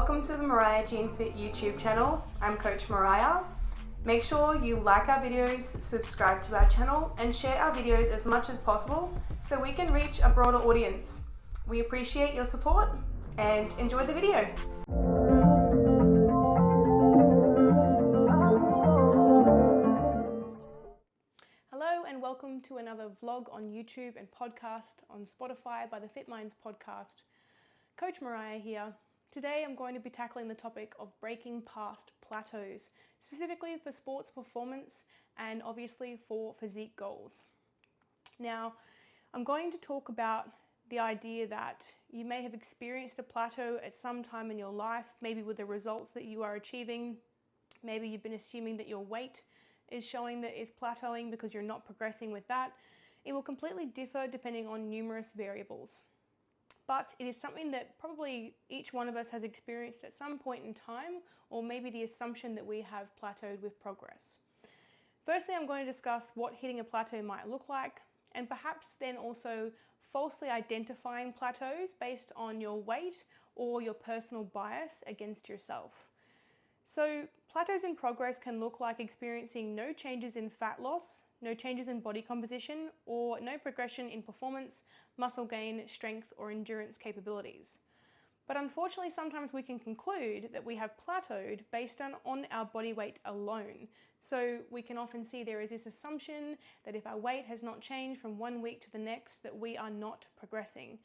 Welcome to the Mariah Jean Fit YouTube channel. I'm Coach Mariah. Make sure you like our videos, subscribe to our channel, and share our videos as much as possible so we can reach a broader audience. We appreciate your support and enjoy the video. Hello and welcome to another vlog on YouTube and podcast on Spotify by the Fit Minds podcast. Coach Mariah here. Today I'm going to be tackling the topic of breaking past plateaus, specifically for sports performance and obviously for physique goals. Now, I'm going to talk about the idea that you may have experienced a plateau at some time in your life, maybe with the results that you are achieving. Maybe you've been assuming that your weight is showing that it's plateauing because you're not progressing with that. It will completely differ depending on numerous variables. But it is something that probably each one of us has experienced at some point in time, or maybe the assumption that we have plateaued with progress. Firstly, I'm going to discuss what hitting a plateau might look like, and perhaps then also falsely identifying plateaus based on your weight or your personal bias against yourself. So plateaus in progress can look like experiencing no changes in fat loss, no changes in body composition, or no progression in performance, muscle gain, strength, or endurance capabilities. But unfortunately, sometimes we can conclude that we have plateaued based on our body weight alone. So we can often see there is this assumption that if our weight has not changed from one week to the next, that we are not progressing.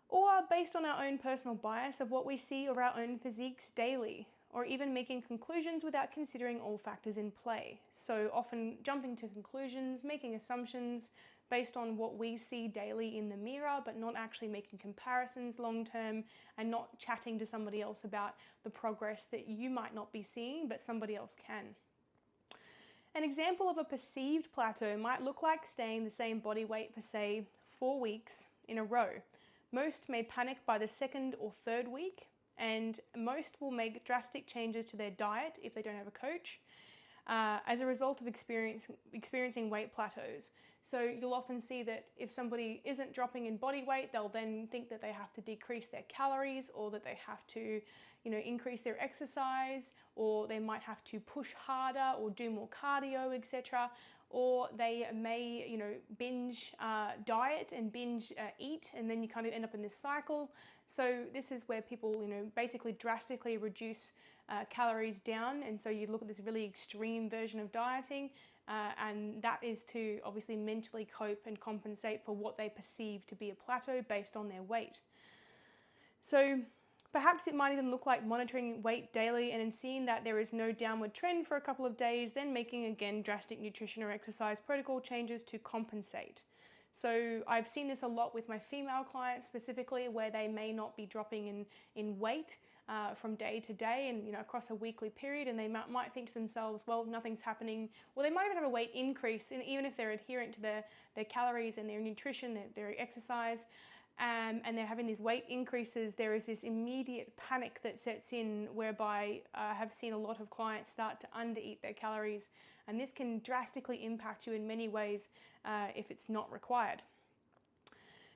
Or based on our own personal bias of what we see of our own physiques daily, or even making conclusions without considering all factors in play. So often jumping to conclusions, making assumptions based on what we see daily in the mirror, but not actually making comparisons long term and not chatting to somebody else about the progress that you might not be seeing, but somebody else can. An example of a perceived plateau might look like staying the same body weight for, say, 4 weeks in a row. Most may panic by the second or third week, and most will make drastic changes to their diet if they don't have a coach as a result of experiencing weight plateaus. So you'll often see that if somebody isn't dropping in body weight, they'll then think that they have to decrease their calories, or that they have to, increase their exercise, or they might have to push harder or do more cardio, etc. Or they may, binge diet and binge eat, and then you kind of end up in this cycle. So this is where people, basically drastically reduce calories down, and so you look at this really extreme version of dieting, and that is to obviously mentally cope and compensate for what they perceive to be a plateau based on their weight. So perhaps it might even look like monitoring weight daily and then seeing that there is no downward trend for a couple of days, then making again drastic nutrition or exercise protocol changes to compensate. So I've seen this a lot with my female clients specifically, where they may not be dropping in weight from day to day and across a weekly period, and they might think to themselves, well, nothing's happening. Well, they might even have a weight increase, and even if they're adherent to their calories and their nutrition, their exercise, and they're having these weight increases, there is this immediate panic that sets in, whereby I have seen a lot of clients start to undereat their calories, and this can drastically impact you in many ways if it's not required.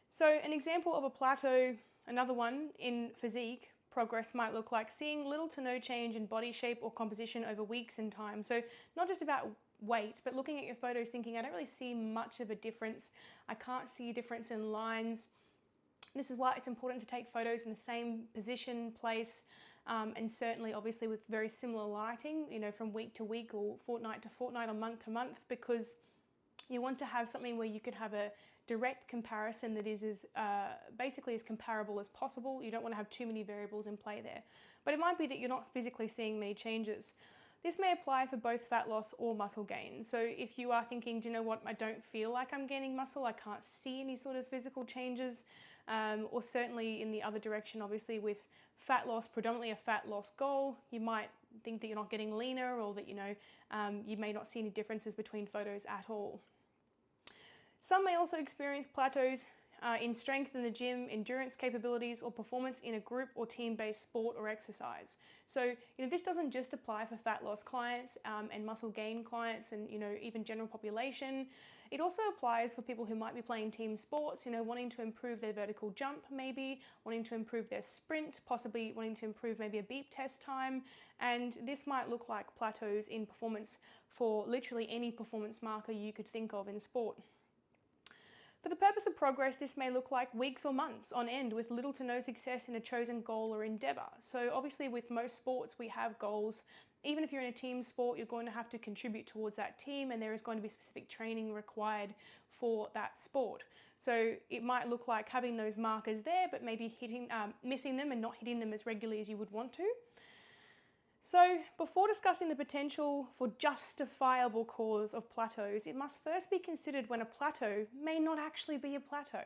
So an example of a plateau, another one in physique progress, might look like seeing little to no change in body shape or composition over weeks in time. So not just about weight, but looking at your photos thinking, I don't really see much of a difference. I can't see a difference in lines. This is why it's important to take photos in the same position, place, and certainly obviously with very similar lighting, from week to week or fortnight to fortnight or month to month, because you want to have something where you could have a direct comparison that is basically as comparable as possible. You don't want to have too many variables in play there. But it might be that you're not physically seeing many changes. This may apply for both fat loss or muscle gain. So if you are thinking, do you know what, I don't feel like I'm gaining muscle, I can't see any sort of physical changes, or certainly in the other direction, obviously with fat loss, predominantly a fat loss goal, you might think that you're not getting leaner, or that you may not see any differences between photos at all. Some may also experience plateaus in strength in the gym, endurance capabilities, or performance in a group or team-based sport or exercise. So, this doesn't just apply for fat loss clients and muscle gain clients and, even general population. It also applies for people who might be playing team sports, wanting to improve their vertical jump maybe, wanting to improve their sprint, possibly wanting to improve maybe a beep test time. And this might look like plateaus in performance for literally any performance marker you could think of in sport. For the purpose of progress, this may look like weeks or months on end with little to no success in a chosen goal or endeavour. So obviously with most sports we have goals. Even if you're in a team sport, you're going to have to contribute towards that team, and there is going to be specific training required for that sport. So it might look like having those markers there, but maybe missing them and not hitting them as regularly as you would want to. So before discussing the potential for justifiable cause of plateaus, it must first be considered when a plateau may not actually be a plateau.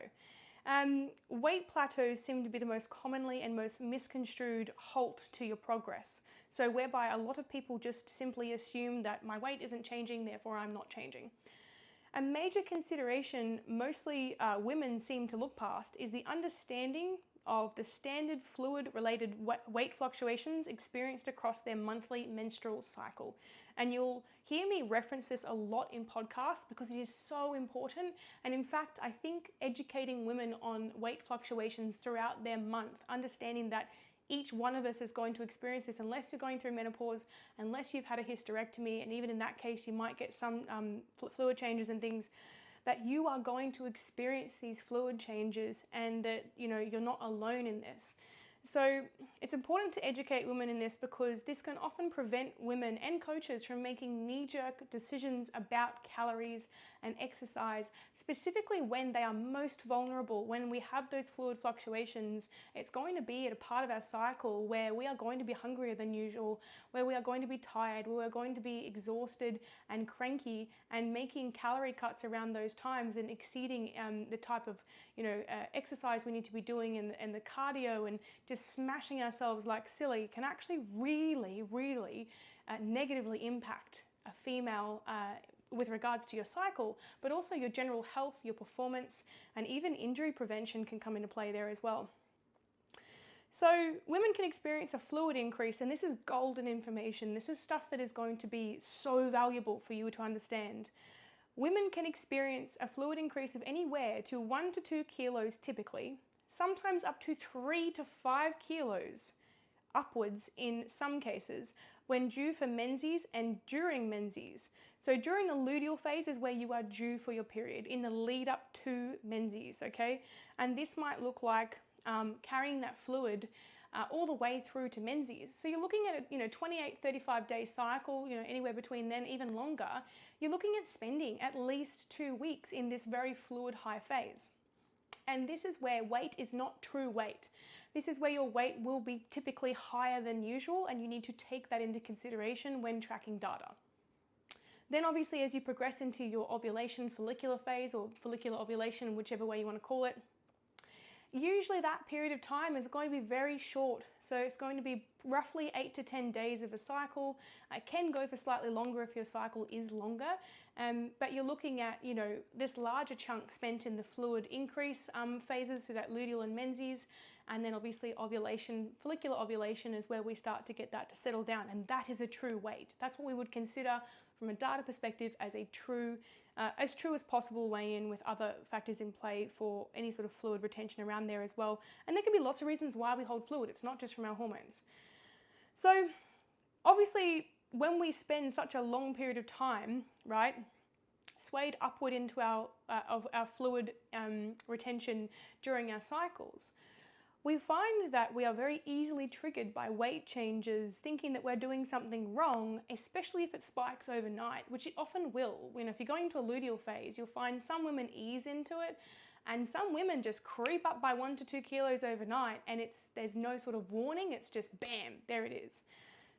Weight plateaus seem to be the most commonly and most misconstrued halt to your progress. So whereby a lot of people just simply assume that my weight isn't changing, therefore I'm not changing. A major consideration mostly women seem to look past is the understanding of the standard fluid-related weight fluctuations experienced across their monthly menstrual cycle. And you'll hear me reference this a lot in podcasts because it is so important. And in fact, I think educating women on weight fluctuations throughout their month, understanding that each one of us is going to experience this unless you're going through menopause, unless you've had a hysterectomy, and even in that case you might get some fluid changes and things, that you are going to experience these fluid changes, and that you're not alone in this. So it's important to educate women in this because this can often prevent women and coaches from making knee-jerk decisions about calories and exercise, specifically when they are most vulnerable. When we have those fluid fluctuations, it's going to be at a part of our cycle where we are going to be hungrier than usual, where we are going to be tired, where we're going to be exhausted and cranky, and making calorie cuts around those times and exceeding the type of exercise we need to be doing and the cardio, and just smashing ourselves like silly can actually really negatively impact a female with regards to your cycle, but also your general health, your performance, and even injury prevention can come into play there as well. So women can experience a fluid increase, and this is golden information. This is stuff that is going to be so valuable for you to understand. Women can experience a fluid increase of anywhere to 1 to 2 kilos typically, sometimes up to 3 to 5 kilos upwards in some cases, when due for menses and during menses. So during the luteal phase is where you are due for your period, in the lead up to menses, okay? And this might look like carrying that fluid all the way through to menses. So you're looking at a 28, 35 day cycle, anywhere between then, even longer. You're looking at spending at least 2 weeks in this very fluid high phase. And this is where weight is not true weight. This is where your weight will be typically higher than usual, and you need to take that into consideration when tracking data. Then obviously as you progress into your ovulation follicular phase, or follicular ovulation, whichever way you want to call it, usually that period of time is going to be very short. So it's going to be roughly 8 to 10 days of a cycle. It can go for slightly longer if your cycle is longer, but you're looking at this larger chunk spent in the fluid increase phases, so that luteal and menses, and then obviously ovulation, follicular ovulation is where we start to get that to settle down, and that is a true weight. That's what we would consider from a data perspective as a true as possible weigh in, with other factors in play for any sort of fluid retention around there as well. And there can be lots of reasons why we hold fluid. It's not just from our hormones. So obviously when we spend such a long period of time, right, swayed upward into our fluid retention during our cycles, we find that we are very easily triggered by weight changes, thinking that we're doing something wrong, especially if it spikes overnight, which it often will. If you're going into a luteal phase, you'll find some women ease into it, and some women just creep up by 1 to 2 kilos overnight, and there's no sort of warning. It's just bam, there it is.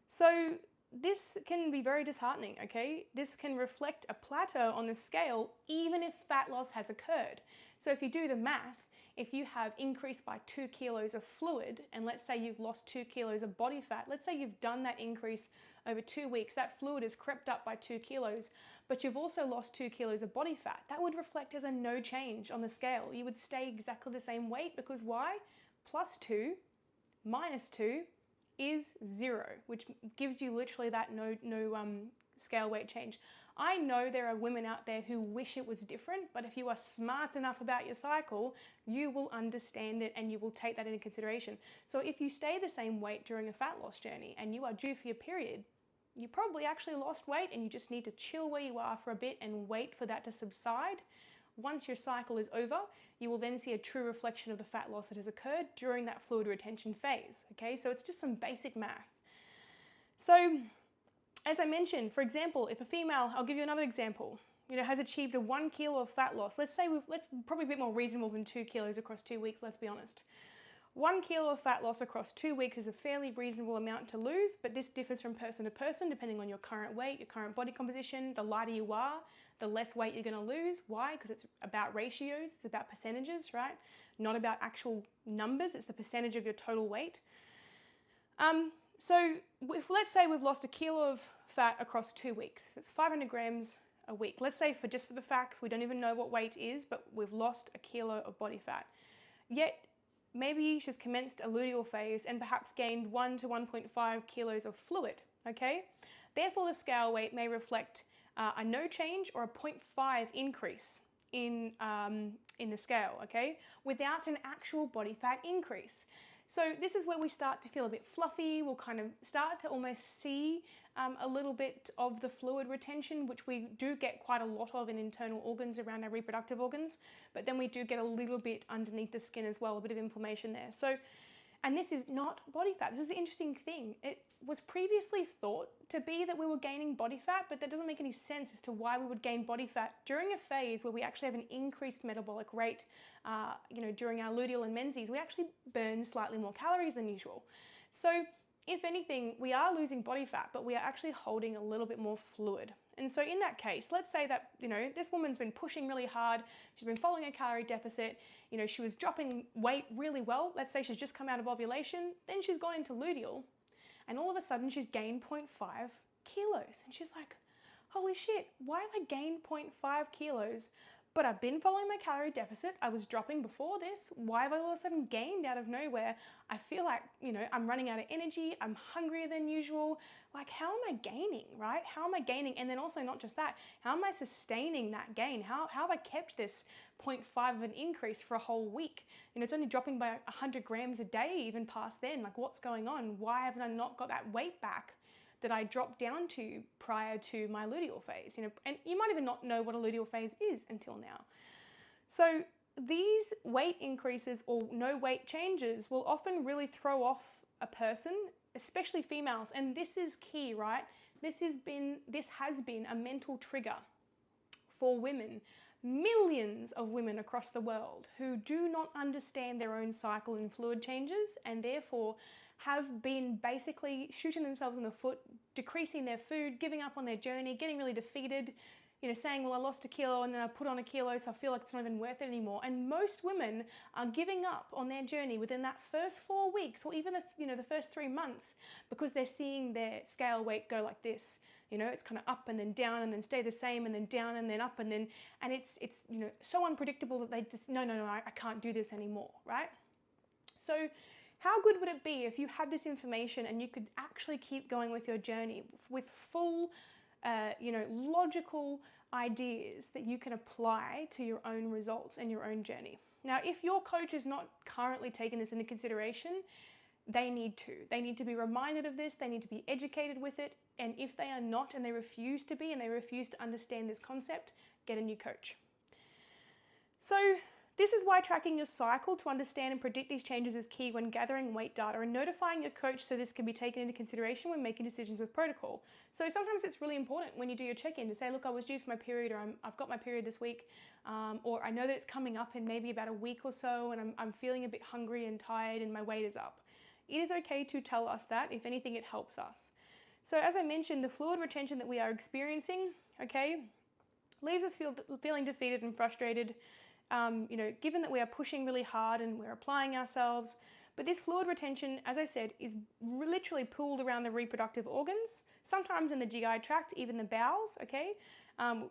So this can be very disheartening, okay? This can reflect a plateau on the scale, even if fat loss has occurred. So if you do the math, if you have increased by 2 kilos of fluid, and let's say you've lost 2 kilos of body fat, let's say you've done that increase over 2 weeks, that fluid has crept up by 2 kilos, but you've also lost 2 kilos of body fat, that would reflect as a no change on the scale. You would stay exactly the same weight, because why? +2 minus 2 is 0, which gives you literally that no scale weight change. I know there are women out there who wish it was different, but if you are smart enough about your cycle, you will understand it and you will take that into consideration. So if you stay the same weight during a fat loss journey and you are due for your period, you probably actually lost weight and you just need to chill where you are for a bit and wait for that to subside. Once your cycle is over, you will then see a true reflection of the fat loss that has occurred during that fluid retention phase. Okay, so it's just some basic math. So, as I mentioned, for example, if a female, I'll give you another example, has achieved a 1 kilo of fat loss, let's probably a bit more reasonable than 2 kilos across 2 weeks, let's be honest. 1 kilo of fat loss across 2 weeks is a fairly reasonable amount to lose, but this differs from person to person depending on your current weight, your current body composition. The lighter you are, the less weight you're going to lose. Why? Because it's about ratios, it's about percentages, right? Not about actual numbers, it's the percentage of your total weight. So let's say we've lost a kilo of fat across 2 weeks. It's 500 grams a week. Let's say just for the facts, we don't even know what weight is, but we've lost a kilo of body fat. Yet, maybe she's commenced a luteal phase and perhaps gained 1 to 1.5 kilos of fluid, okay? Therefore, the scale weight may reflect a no change or a 0.5 increase in the scale, okay? Without an actual body fat increase. So this is where we start to feel a bit fluffy. We'll kind of start to almost see a little bit of the fluid retention, which we do get quite a lot of in internal organs around our reproductive organs, but then we do get a little bit underneath the skin as well, a bit of inflammation there. So, and this is not body fat. This is the interesting thing. It was previously thought to be that we were gaining body fat, but that doesn't make any sense as to why we would gain body fat during a phase where we actually have an increased metabolic rate. During our luteal and menses, we actually burn slightly more calories than usual. So if anything, we are losing body fat, but we are actually holding a little bit more fluid. And so in that case, let's say that, this woman's been pushing really hard. She's been following a calorie deficit. She was dropping weight really well. Let's say she's just come out of ovulation. Then she's gone into luteal. And all of a sudden she's gained 0.5 kilos. And she's like, holy shit, why have I gained 0.5 kilos? But I've been following my calorie deficit. I was dropping before this. Why have I all of a sudden gained out of nowhere? I feel like, I'm running out of energy. I'm hungrier than usual. Like, how am I gaining, right? How am I gaining? And then also not just that, how am I sustaining that gain? How have I kept this 0.5 of an increase for a whole week? It's only dropping by 100 grams a day even past then. Like, what's going on? Why haven't I not got that weight back that I dropped down to prior to my luteal phase? And you might even not know what a luteal phase is until now. So these weight increases or no weight changes will often really throw off a person, especially females. And this is key, right? This has been a mental trigger for women, millions of women across the world who do not understand their own cycle and fluid changes, and therefore have been basically shooting themselves in the foot, decreasing their food, giving up on their journey, getting really defeated, saying, well, I lost a kilo and then I put on a kilo, so I feel like it's not even worth it anymore. And most women are giving up on their journey within that first 4 weeks, or even the first 3 months, because they're seeing their scale weight go like this. It's kind of up and then down and then stay the same and then down and then up and it's so unpredictable that they just, no, I can't do this anymore, right? So how good would it be if you had this information and you could actually keep going with your journey with full, logical ideas that you can apply to your own results and your own journey? Now, if your coach is not currently taking this into consideration, they need to. They need to be reminded of this. They need to be educated with it. And if they are not, and they refuse to be, and they refuse to understand this concept, get a new coach. So this is why tracking your cycle to understand and predict these changes is key when gathering weight data and notifying your coach so this can be taken into consideration when making decisions with protocol. So sometimes it's really important when you do your check-in to say, look, I was due for my period, or I've got my period this week, or I know that it's coming up in maybe about a week or so, and I'm feeling a bit hungry and tired and my weight is up. It is okay to tell us that. If anything, it helps us. So as I mentioned, the fluid retention that we are experiencing, okay, leaves us feeling defeated and frustrated, given that we are pushing really hard and we're applying ourselves. But this fluid retention, as I said, is literally pooled around the reproductive organs, sometimes in the GI tract, even the bowels, okay?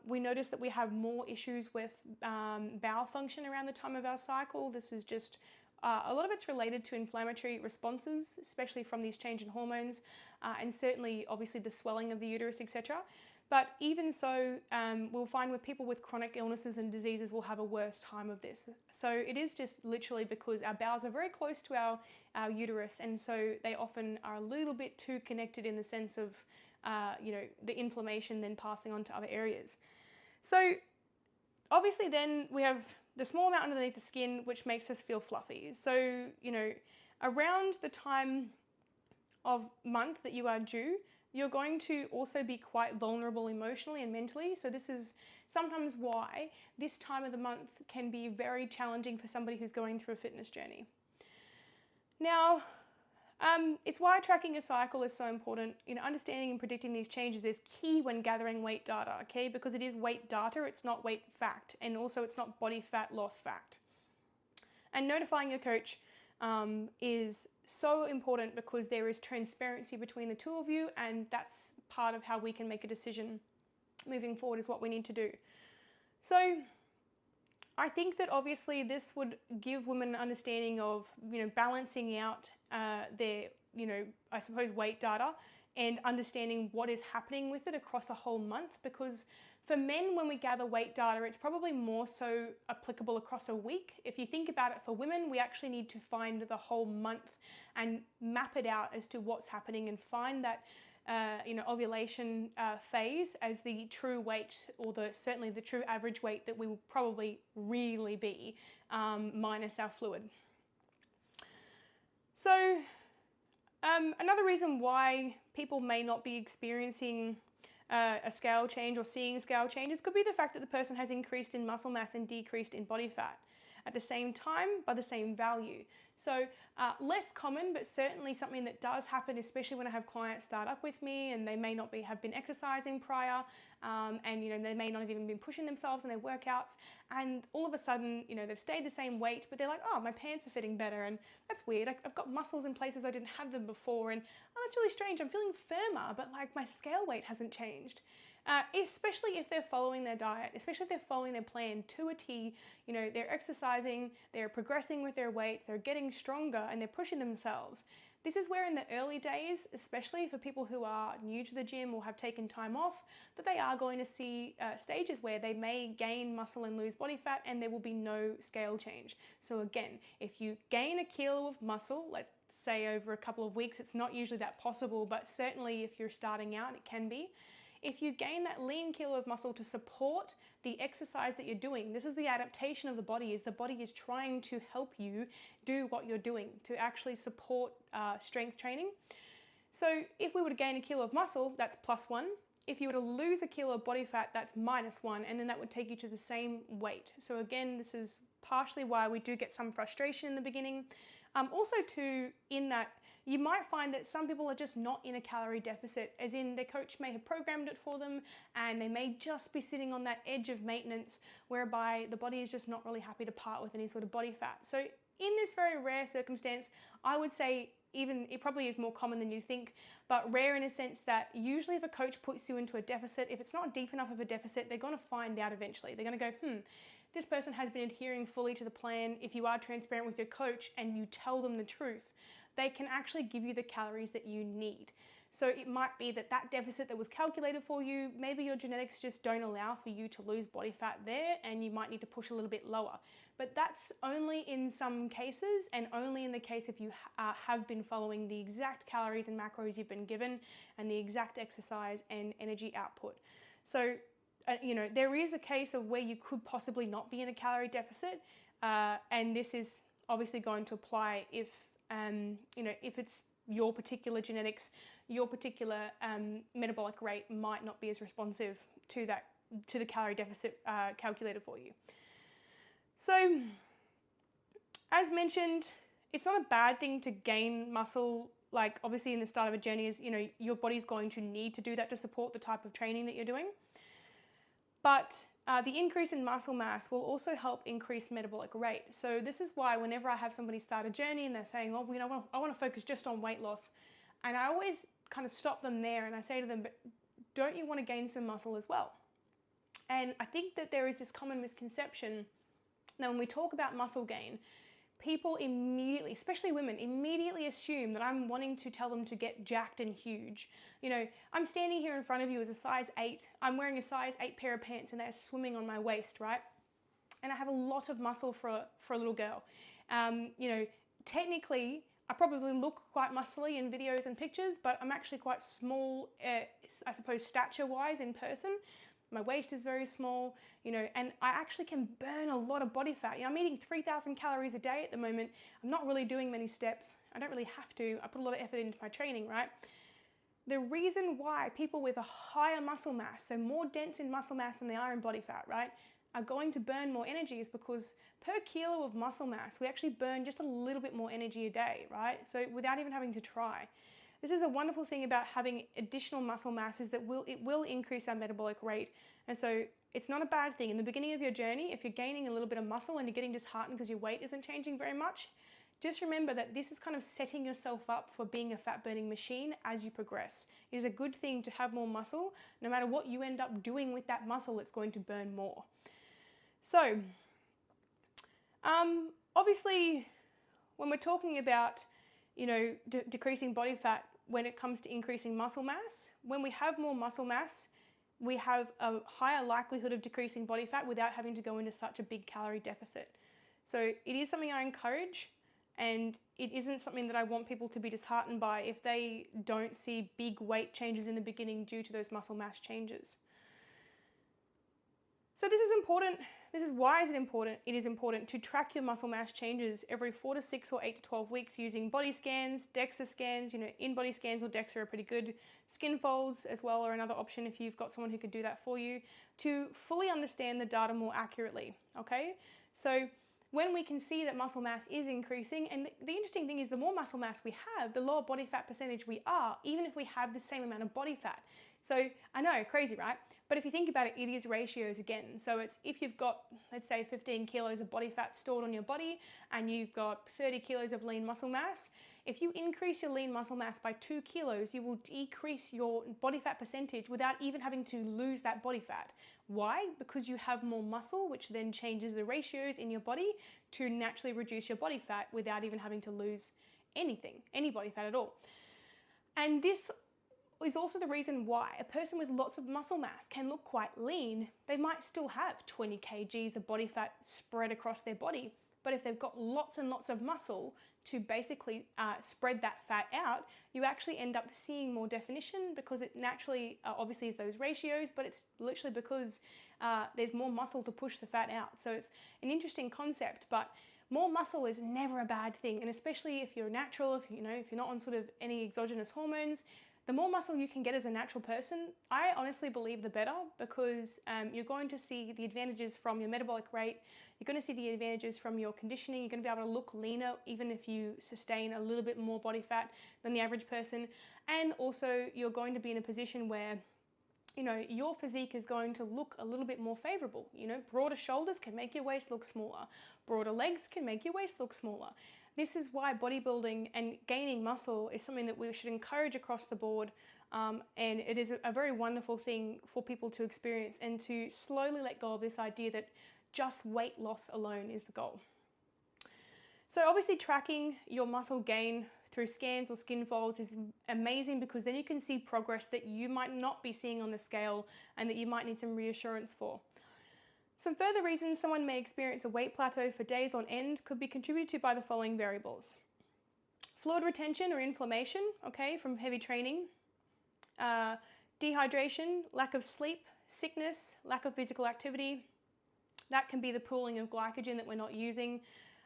We notice that we have more issues with bowel function around the time of our cycle. This is just a lot of it's related to inflammatory responses, especially from these change in hormones, and certainly, obviously, the swelling of the uterus, etc. But even so, we'll find with people with chronic illnesses and diseases will have a worse time of this. So it is just literally because our bowels are very close to our uterus, and so they often are a little bit too connected in the sense of, the inflammation then passing on to other areas. So obviously then we have the small amount underneath the skin, which makes us feel fluffy. So, around the time of month that you are due, you're going to also be quite vulnerable emotionally and mentally. So this is sometimes why this time of the month can be very challenging for somebody who's going through a fitness journey. Now, it's why tracking your cycle is so important. Understanding and predicting these changes is key when gathering weight data, okay? Because it is weight data, it's not weight fact, and also it's not body fat loss fact. And notifying your coach is so important because there is transparency between the two of you, and that's part of how we can make a decision moving forward is what we need to do. So I think that obviously this would give women an understanding of, balancing out their, I suppose weight data and understanding what is happening with it across a whole month, because for men, when we gather weight data, it's probably more so applicable across a week. If you think about it, for women, we actually need to find the whole month and map it out as to what's happening and find that ovulation phase as the true weight, or certainly the true average weight that we will probably really be, minus our fluid. So another reason why people may not be experiencing a scale change or seeing scale changes could be the fact that the person has increased in muscle mass and decreased in body fat at the same time by the same value. So less common, but certainly something that does happen, especially when I have clients start up with me and they may not have been exercising prior, and they may not have even been pushing themselves in their workouts, and all of a sudden they've stayed the same weight, but they're like, oh, my pants are fitting better, and that's weird. I've got muscles in places I didn't have them before, and oh, that's really strange. I'm feeling firmer, but like my scale weight hasn't changed. Especially if they're following their diet, especially if they're following their plan to a T, they're exercising, they're progressing with their weights, they're getting stronger, and they're pushing themselves. This is where in the early days, especially for people who are new to the gym or have taken time off, that they are going to see stages where they may gain muscle and lose body fat, and there will be no scale change. So again, if you gain a kilo of muscle, let's say over a couple of weeks, it's not usually that possible, but certainly if you're starting out, it can be. If you gain that lean kilo of muscle to support the exercise that you're doing, this is the adaptation of the body, is the body is trying to help you do what you're doing to actually support strength training. So if we were to gain a kilo of muscle, that's +1. If you were to lose a kilo of body fat, that's -1, and then that would take you to the same weight. So again, this is partially why we do get some frustration in the beginning. Also too, in that you might find that some people are just not in a calorie deficit, as in their coach may have programmed it for them and they may just be sitting on that edge of maintenance whereby the body is just not really happy to part with any sort of body fat. So in this very rare circumstance, I would say even it probably is more common than you think, but rare in a sense that usually if a coach puts you into a deficit, if it's not deep enough of a deficit, they're going to find out eventually. They're going to go, this person has been adhering fully to the plan. If you are transparent with your coach and you tell them the truth, they can actually give you the calories that you need. So it might be that deficit that was calculated for you, maybe your genetics just don't allow for you to lose body fat there, and you might need to push a little bit lower. But that's only in some cases, and only in the case if you have been following the exact calories and macros you've been given and the exact exercise and energy output. So there is a case of where you could possibly not be in a calorie deficit, and this is obviously going to apply if it's your particular genetics, your particular metabolic rate might not be as responsive to the calorie deficit calculated for you. So, as mentioned, it's not a bad thing to gain muscle. Like obviously in the start of a journey is, your body's going to need to do that to support the type of training that you're doing. But the increase in muscle mass will also help increase metabolic rate. So this is why whenever I have somebody start a journey and they're saying, oh, I want to focus just on weight loss, and I always kind of stop them there and I say to them, but don't you want to gain some muscle as well? And I think that there is this common misconception that when we talk about muscle gain, people immediately, especially women, immediately assume that I'm wanting to tell them to get jacked and huge. You know, I'm standing here in front of you as a size 8. I'm wearing a size 8 pair of pants and they're swimming on my waist, right? And I have a lot of muscle for a little girl. You know, technically, I probably look quite muscly in videos and pictures, but I'm actually quite small, I suppose, stature-wise in person. My waist is very small, you know, and I actually can burn a lot of body fat. You know, I'm eating 3,000 calories a day at the moment. I'm not really doing many steps. I don't really have to. I put a lot of effort into my training, right? The reason why people with a higher muscle mass, so more dense in muscle mass than they are in body fat, right, are going to burn more energy is because per kilo of muscle mass, we actually burn just a little bit more energy a day, right? So without even having to try. This is a wonderful thing about having additional muscle mass is that it will increase our metabolic rate. And so it's not a bad thing. In the beginning of your journey, if you're gaining a little bit of muscle and you're getting disheartened because your weight isn't changing very much, just remember that this is kind of setting yourself up for being a fat burning machine as you progress. It is a good thing to have more muscle. No matter what you end up doing with that muscle, it's going to burn more. So, obviously, when we're talking about, you know, decreasing body fat when it comes to increasing muscle mass, when we have more muscle mass, we have a higher likelihood of decreasing body fat without having to go into such a big calorie deficit. So it is something I encourage, and it isn't something that I want people to be disheartened by if they don't see big weight changes in the beginning due to those muscle mass changes. So this is important. This is why is it important? It is important to track your muscle mass changes every 4 to 6 or 8 to 12 weeks using body scans, DEXA scans. You know, in-body scans or DEXA are pretty good. Skin folds as well are another option if you've got someone who could do that for you to fully understand the data more accurately, okay? So when we can see that muscle mass is increasing, and the interesting thing is the more muscle mass we have, the lower body fat percentage we are, even if we have the same amount of body fat. So I know, crazy, right? But if you think about it, it is ratios again. So it's if you've got, let's say, 15 kilos of body fat stored on your body and you've got 30 kilos of lean muscle mass, if you increase your lean muscle mass by 2 kilos, you will decrease your body fat percentage without even having to lose that body fat. Why? Because you have more muscle, which then changes the ratios in your body to naturally reduce your body fat without even having to lose anything, any body fat at all. And this is also the reason why a person with lots of muscle mass can look quite lean. They might still have 20 kgs of body fat spread across their body, but if they've got lots and lots of muscle to basically spread that fat out, you actually end up seeing more definition because it naturally, obviously is those ratios, but it's literally because there's more muscle to push the fat out. So it's an interesting concept, but more muscle is never a bad thing. And especially if you're natural, if you're not on sort of any exogenous hormones, the more muscle you can get as a natural person, I honestly believe the better, because you're going to see the advantages from your metabolic rate, you're going to see the advantages from your conditioning, you're going to be able to look leaner even if you sustain a little bit more body fat than the average person, and also you're going to be in a position where your physique is going to look a little bit more favorable. Broader shoulders can make your waist look smaller, broader legs can make your waist look smaller. This is why bodybuilding and gaining muscle is something that we should encourage across the board, and it is a very wonderful thing for people to experience and to slowly let go of this idea that just weight loss alone is the goal. So obviously tracking your muscle gain through scans or skin folds is amazing, because then you can see progress that you might not be seeing on the scale and that you might need some reassurance for. Some further reasons someone may experience a weight plateau for days on end could be contributed to by the following variables. Fluid retention or inflammation, from heavy training, dehydration, lack of sleep, sickness, lack of physical activity. That can be the pooling of glycogen that we're not using.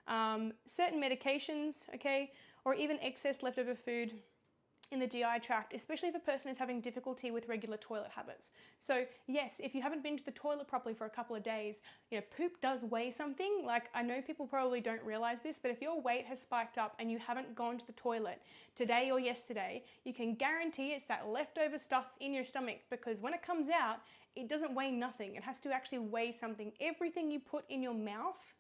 Certain medications, or even excess leftover food in the GI tract, especially if a person is having difficulty with regular toilet habits. So yes, if you haven't been to the toilet properly for a couple of days, poop does weigh something. Like, I know people probably don't realize this, but if your weight has spiked up and you haven't gone to the toilet today or yesterday, you can guarantee it's that leftover stuff in your stomach, because when it comes out, it doesn't weigh nothing. It has to actually weigh something. Everything you put in your mouth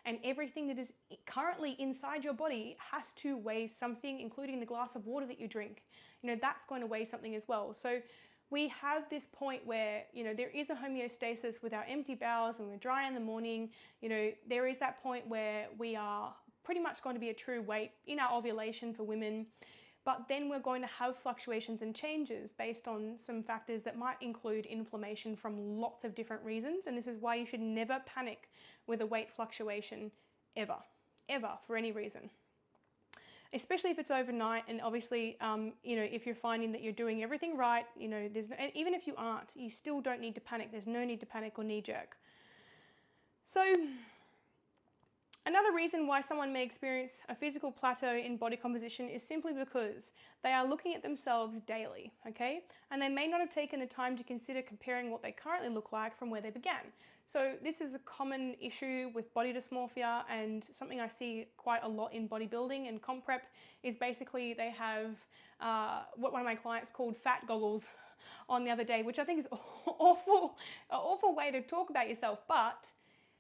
and everything that is currently inside your body has to weigh something, including the glass of water that you drink. That's going to weigh something as well. So we have this point where, there is a homeostasis with our empty bowels and we're dry in the morning. There is that point where we are pretty much going to be a true weight in our ovulation for women. But then we're going to have fluctuations and changes based on some factors that might include inflammation from lots of different reasons. And this is why you should never panic with a weight fluctuation ever, for any reason. Especially if it's overnight, and obviously, if you're finding that you're doing everything right, and even if you aren't, you still don't need to panic. There's no need to panic or knee jerk. So, another reason why someone may experience a physical plateau in body composition is simply because they are looking at themselves daily, okay? And they may not have taken the time to consider comparing what they currently look like from where they began. So this is a common issue with body dysmorphia, and something I see quite a lot in bodybuilding and comp prep is basically they have what one of my clients called fat goggles on the other day, which I think is an awful way to talk about yourself, but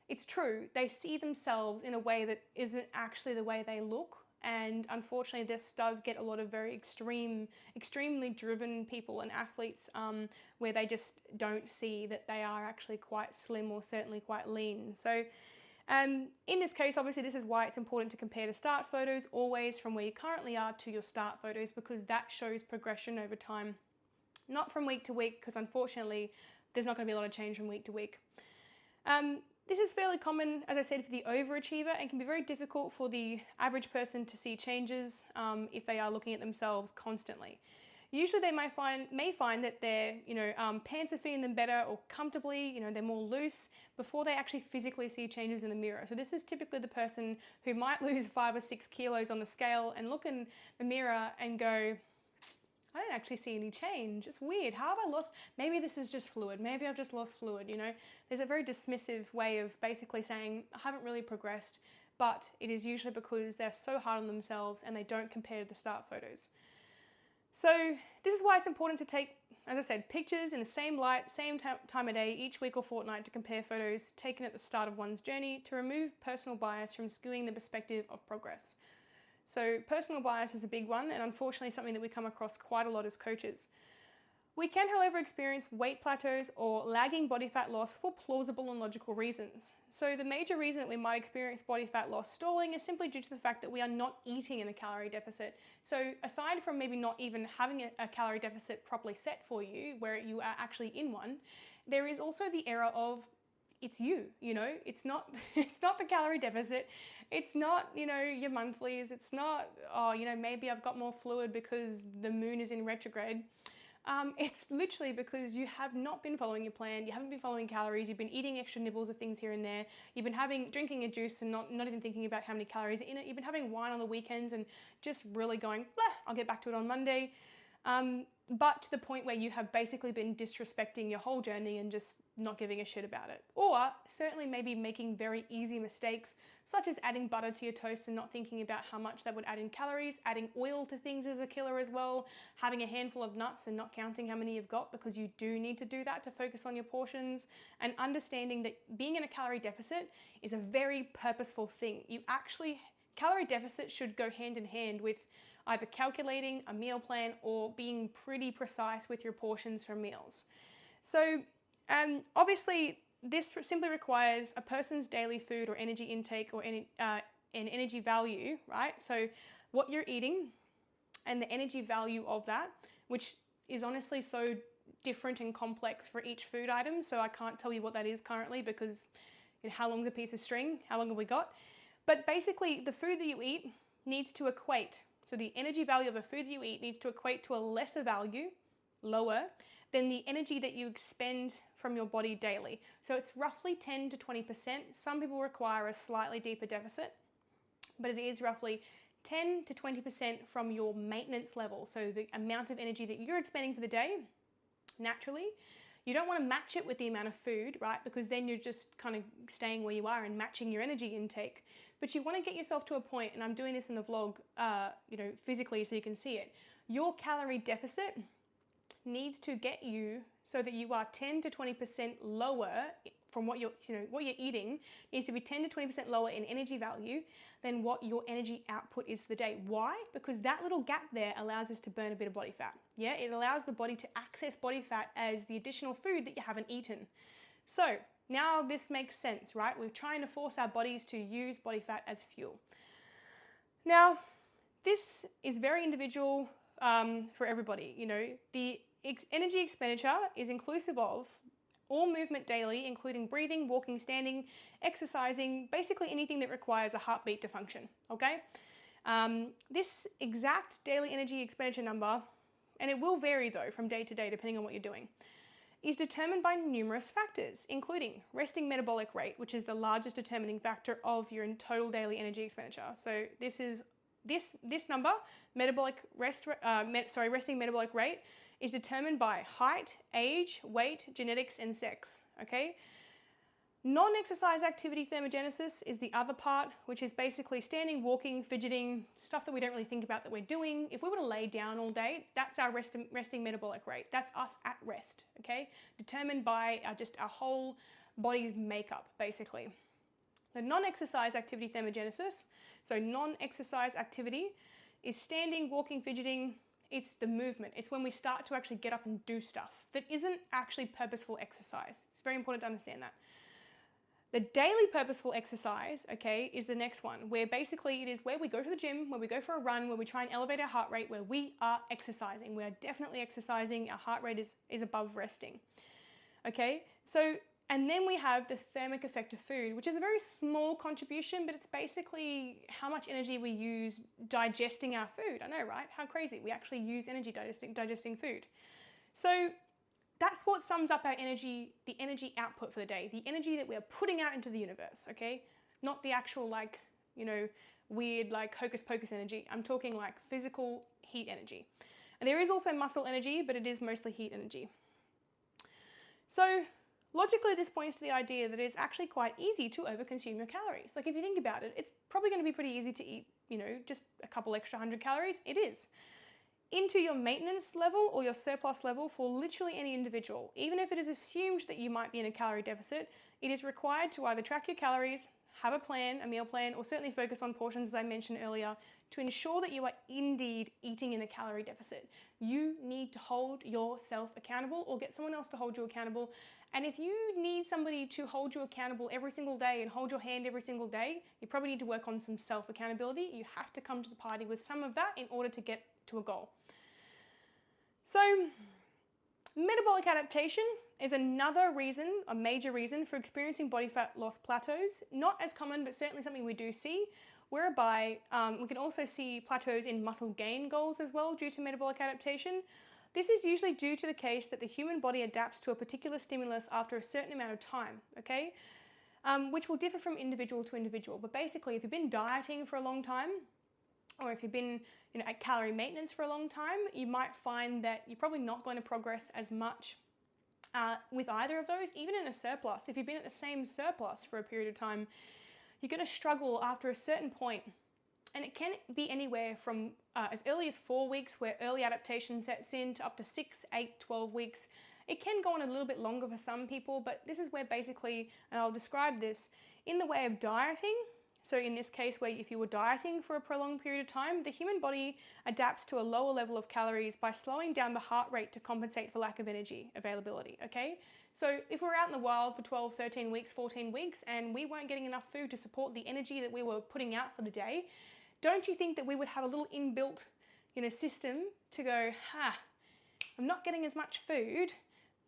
it's true. They see themselves in a way that isn't actually the way they look. And unfortunately, this does get a lot of very extremely driven people and athletes where they just don't see that they are actually quite slim or certainly quite lean. So in this case, obviously, this is why it's important to compare the start photos always from where you currently are to your start photos, because that shows progression over time, not from week to week, because unfortunately, there's not going to be a lot of change from week to week. This is fairly common, as I said, for the overachiever, and can be very difficult for the average person to see changes if they are looking at themselves constantly. Usually they may find that their pants are fitting them better or comfortably, they're more loose before they actually physically see changes in the mirror. So this is typically the person who might lose 5 or 6 kilos on the scale and look in the mirror and go, I don't actually see any change. It's weird. How have I lost? Maybe this is just fluid. Maybe I've just lost fluid, There's a very dismissive way of basically saying, I haven't really progressed, but it is usually because they're so hard on themselves and they don't compare to the start photos. So this is why it's important to take, as I said, pictures in the same light, same time of day, each week or fortnight, to compare photos taken at the start of one's journey to remove personal bias from skewing the perspective of progress. So personal bias is a big one, and unfortunately something that we come across quite a lot as coaches. We can, however, experience weight plateaus or lagging body fat loss for plausible and logical reasons. So the major reason that we might experience body fat loss stalling is simply due to the fact that we are not eating in a calorie deficit. So aside from maybe not even having a calorie deficit properly set for you, where you are actually in one, there is also the error of it's it's not the calorie deficit, it's not, your monthlies, it's not, maybe I've got more fluid because the moon is in retrograde. It's literally because you have not been following your plan, you haven't been following calories, you've been eating extra nibbles of things here and there, you've been drinking a juice and not even thinking about how many calories are in it, you've been having wine on the weekends and just really going, I'll get back to it on Monday. But to the point where you have basically been disrespecting your whole journey and just not giving a shit about it. Or certainly maybe making very easy mistakes, such as adding butter to your toast and not thinking about how much that would add in calories, adding oil to things is a killer as well, having a handful of nuts and not counting how many you've got, because you do need to do that to focus on your portions, and understanding that being in a calorie deficit is a very purposeful thing. Calorie deficit should go hand in hand with either calculating a meal plan or being pretty precise with your portions for meals. So obviously this simply requires a person's daily food or energy intake or an energy value, right? So what you're eating and the energy value of that, which is honestly so different and complex for each food item. So I can't tell you what that is currently because how long's a piece of string? How long have we got? But basically the food that you eat needs to equate. So the energy value of the food that you eat needs to equate to a lesser value, lower, than the energy that you expend from your body daily. So it's roughly 10 to 20%. Some people require a slightly deeper deficit, but it is roughly 10 to 20% from your maintenance level. So the amount of energy that you're expending for the day, naturally. You don't want to match it with the amount of food, right? Because then you're just kind of staying where you are and matching your energy intake. But you want to get yourself to a point, and I'm doing this in the vlog, physically so you can see it. Your calorie deficit needs to get you so that you are 10 to 20% lower from what you're eating, needs to be 10 to 20% lower in energy value than what your energy output is for the day. Why? Because that little gap there allows us to burn a bit of body fat. Yeah, it allows the body to access body fat as the additional food that you haven't eaten. So now this makes sense, right? We're trying to force our bodies to use body fat as fuel. Now, this is very individual for everybody. You know, the energy expenditure is inclusive of all movement daily, including breathing, walking, standing, exercising, basically anything that requires a heartbeat to function, okay? This exact daily energy expenditure number, and it will vary though from day to day depending on what you're doing, is determined by numerous factors, including resting metabolic rate, which is the largest determining factor of your total daily energy expenditure. So this is this number, resting metabolic rate, is determined by height, age, weight, genetics, and sex. Okay. Non-exercise activity thermogenesis is the other part, which is basically standing, walking, fidgeting, stuff that we don't really think about that we're doing. If we were to lay down all day, that's our resting metabolic rate. That's us at rest, okay? Determined by our whole body's makeup, basically. The non-exercise activity thermogenesis, so non-exercise activity, is standing, walking, fidgeting. It's the movement. It's when we start to actually get up and do stuff that isn't actually purposeful exercise. It's very important to understand that. The daily purposeful exercise, okay, is the next one, where basically it is where we go to the gym, where we go for a run, where we try and elevate our heart rate, where we are exercising. We are definitely exercising. Our heart rate is above resting, okay? So, and then we have the thermic effect of food, which is a very small contribution, but it's basically how much energy we use digesting our food. I know, right? How crazy. We actually use energy digesting food. So, that's what sums up our energy, the energy output for the day, the energy that we're putting out into the universe, okay? Not the actual weird hocus pocus energy. I'm talking like physical heat energy. And there is also muscle energy, but it is mostly heat energy. So logically, this points to the idea that it's actually quite easy to overconsume your calories. Like if you think about it, it's probably going to be pretty easy to eat, just a couple extra 100 calories. It is. Into your maintenance level or your surplus level for literally any individual. Even if it is assumed that you might be in a calorie deficit, it is required to either track your calories, have a plan, a meal plan, or certainly focus on portions, as I mentioned earlier, to ensure that you are indeed eating in a calorie deficit. You need to hold yourself accountable or get someone else to hold you accountable. And if you need somebody to hold you accountable every single day and hold your hand every single day, you probably need to work on some self-accountability. You have to come to the party with some of that in order to get to a goal. So, metabolic adaptation is another reason, a major reason for experiencing body fat loss plateaus. Not as common, but certainly something we do see, whereby we can also see plateaus in muscle gain goals as well due to metabolic adaptation. This is usually due to the case that the human body adapts to a particular stimulus after a certain amount of time, okay? Which will differ from individual to individual. But basically, if you've been dieting for a long time, or if you've been at calorie maintenance for a long time, you might find that you're probably not going to progress as much with either of those, even in a surplus. If you've been at the same surplus for a period of time, you're going to struggle after a certain point. And it can be anywhere from as early as 4 weeks, where early adaptation sets in, to up to 6, 8, 12 weeks. It can go on a little bit longer for some people, but this is where basically, and I'll describe this, in the way of dieting. So in this case, where if you were dieting for a prolonged period of time, the human body adapts to a lower level of calories by slowing down the heart rate to compensate for lack of energy availability, okay? So if we're out in the wild for 12, 13 weeks, 14 weeks, and we weren't getting enough food to support the energy that we were putting out for the day, don't you think that we would have a little inbuilt, system to go, I'm not getting as much food.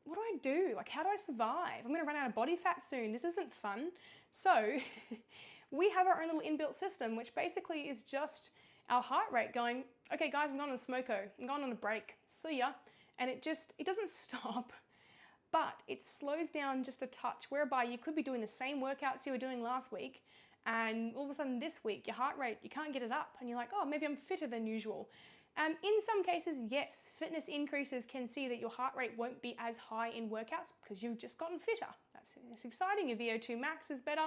What do I do? Like, how do I survive? I'm going to run out of body fat soon. This isn't fun. So we have our own little inbuilt system, which basically is just our heart rate going, okay, guys, I'm going on a smoko. I'm going on a break. See ya. And it doesn't stop, but it slows down just a touch, whereby you could be doing the same workouts you were doing last week, and all of a sudden this week, your heart rate, you can't get it up, and you're like, oh, maybe I'm fitter than usual. In some cases, yes, fitness increases can see that your heart rate won't be as high in workouts because you've just gotten fitter. That's exciting. Your VO2 max is better.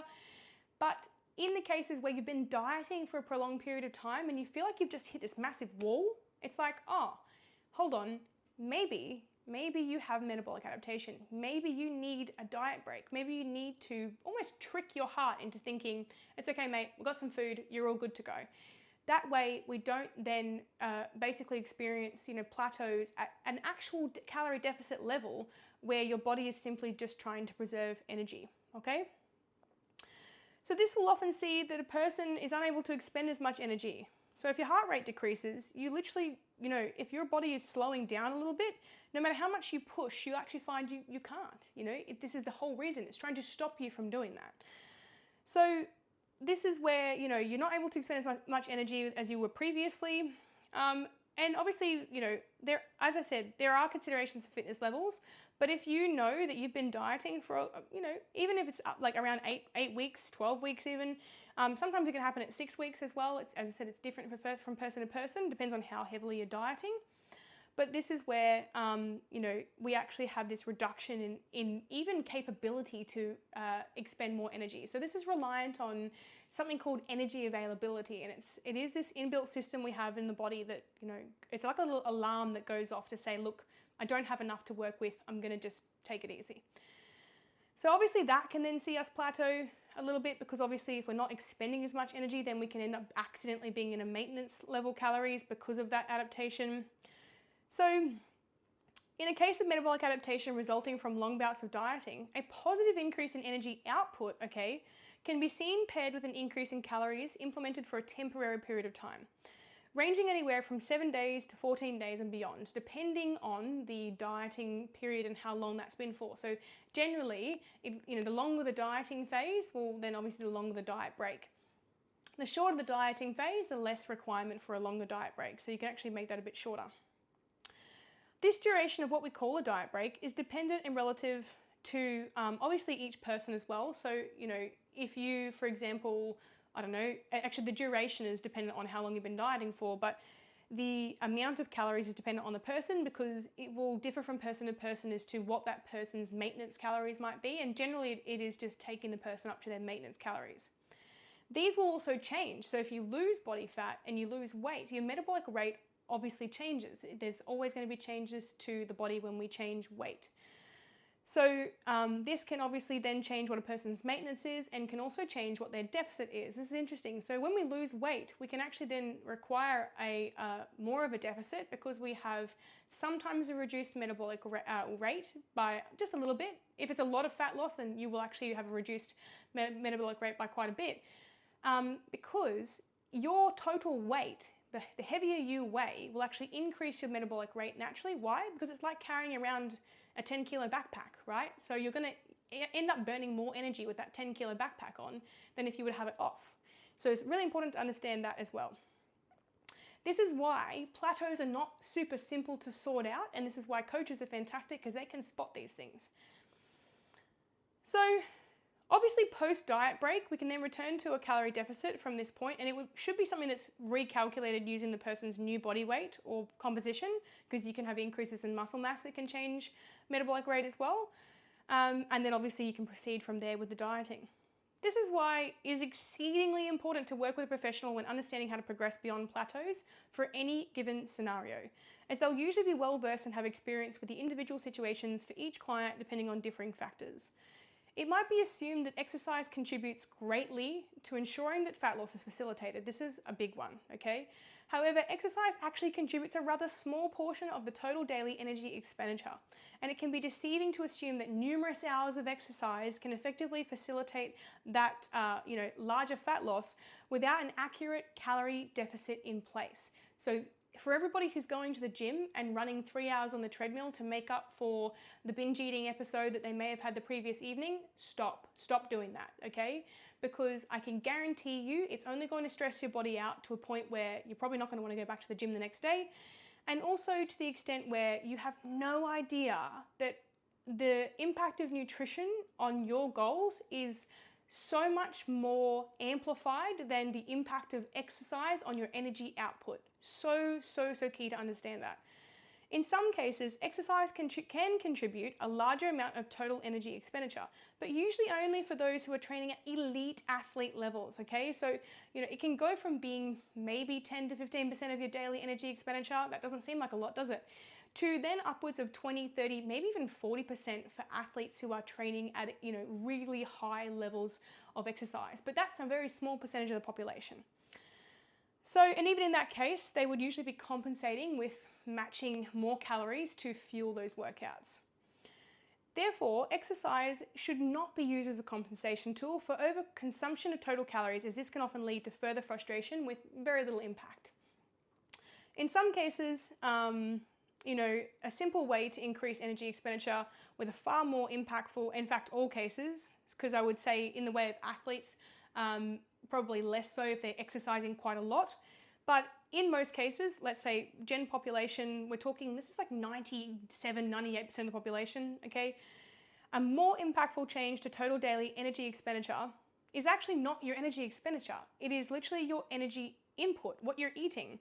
But in the cases where you've been dieting for a prolonged period of time and you feel like you've just hit this massive wall, it's like, oh, hold on, maybe you have metabolic adaptation. Maybe you need a diet break. Maybe you need to almost trick your heart into thinking, it's okay, mate, we've got some food, you're all good to go. That way, we don't then basically experience, plateaus at an actual calorie deficit level where your body is simply just trying to preserve energy, okay? So this will often see that a person is unable to expend as much energy. So if your heart rate decreases, you literally, if your body is slowing down a little bit, no matter how much you push, you actually find you can't. This is the whole reason. It's trying to stop you from doing that. So this is where, you're not able to expend as much energy as you were previously. And obviously, as I said, there are considerations for fitness levels, but if you know that you've been dieting for, even if it's like around 8 weeks, 12 weeks even, sometimes it can happen at 6 weeks as well. As I said, it's different from person to person, depends on how heavily you're dieting. But this is where, we actually have this reduction in even capability to expend more energy. So this is reliant on something called energy availability, and it is this inbuilt system we have in the body that, it's like a little alarm that goes off to say, look, I don't have enough to work with, I'm going to just take it easy. So obviously that can then see us plateau a little bit, because obviously if we're not expending as much energy, then we can end up accidentally being in a maintenance level calories because of that adaptation. So in a case of metabolic adaptation resulting from long bouts of dieting, a positive increase in energy output, can be seen paired with an increase in calories implemented for a temporary period of time, ranging anywhere from 7 days to 14 days and beyond, depending on the dieting period and how long that's been for. So generally, the longer the dieting phase, well, then obviously the longer the diet break. The shorter the dieting phase, the less requirement for a longer diet break. So you can actually make that a bit shorter. This duration of what we call a diet break is dependent and relative to obviously each person as well. So, if you, for example, actually the duration is dependent on how long you've been dieting for, but the amount of calories is dependent on the person, because it will differ from person to person as to what that person's maintenance calories might be. And generally it is just taking the person up to their maintenance calories. These will also change. So if you lose body fat and you lose weight, your metabolic rate obviously changes. There's always going to be changes to the body when we change weight. So this can obviously then change what a person's maintenance is, and can also change what their deficit is. This is interesting. So when we lose weight, we can actually then require more of a deficit, because we have sometimes a reduced metabolic rate by just a little bit. If it's a lot of fat loss, then you will actually have a reduced metabolic rate by quite a bit, because your total weight, the heavier you weigh, will actually increase your metabolic rate naturally. Why? Because it's like carrying around a 10-kilo backpack, right? So you're going to end up burning more energy with that 10-kilo backpack on than if you would have it off. So it's really important to understand that as well. This is why plateaus are not super simple to sort out, and this is why coaches are fantastic, because they can spot these things. So obviously post-diet break, we can then return to a calorie deficit from this point, and it should be something that's recalculated using the person's new body weight or composition, because you can have increases in muscle mass that can change metabolic rate as well. And then obviously you can proceed from there with the dieting. This is why it is exceedingly important to work with a professional when understanding how to progress beyond plateaus for any given scenario, as they'll usually be well versed and have experience with the individual situations for each client depending on differing factors. It might be assumed that exercise contributes greatly to ensuring that fat loss is facilitated. This is a big one, okay? However, exercise actually contributes a rather small portion of the total daily energy expenditure, and it can be deceiving to assume that numerous hours of exercise can effectively facilitate that larger fat loss without an accurate calorie deficit in place. So for everybody who's going to the gym and running 3 hours on the treadmill to make up for the binge eating episode that they may have had the previous evening, stop doing that, okay? Because I can guarantee you it's only going to stress your body out to a point where you're probably not going to want to go back to the gym the next day. And also to the extent where you have no idea that the impact of nutrition on your goals is so much more amplified than the impact of exercise on your energy output. So key to understand that. In some cases, exercise can contribute a larger amount of total energy expenditure, but usually only for those who are training at elite athlete levels, okay? So, it can go from being maybe 10 to 15% of your daily energy expenditure, that doesn't seem like a lot, does it? To then upwards of 20, 30, maybe even 40% for athletes who are training at, really high levels of exercise. But that's a very small percentage of the population. So, and even in that case, they would usually be compensating with matching more calories to fuel those workouts. Therefore, exercise should not be used as a compensation tool for overconsumption of total calories, as this can often lead to further frustration with very little impact. In some cases, a simple way to increase energy expenditure with a far more impactful, in fact, all cases, because I would say in the way of athletes, probably less so if they're exercising quite a lot. But in most cases, let's say gen population, we're talking, this is like 97, 98% of the population, okay? A more impactful change to total daily energy expenditure is actually not your energy expenditure. It is literally your energy input, what you're eating.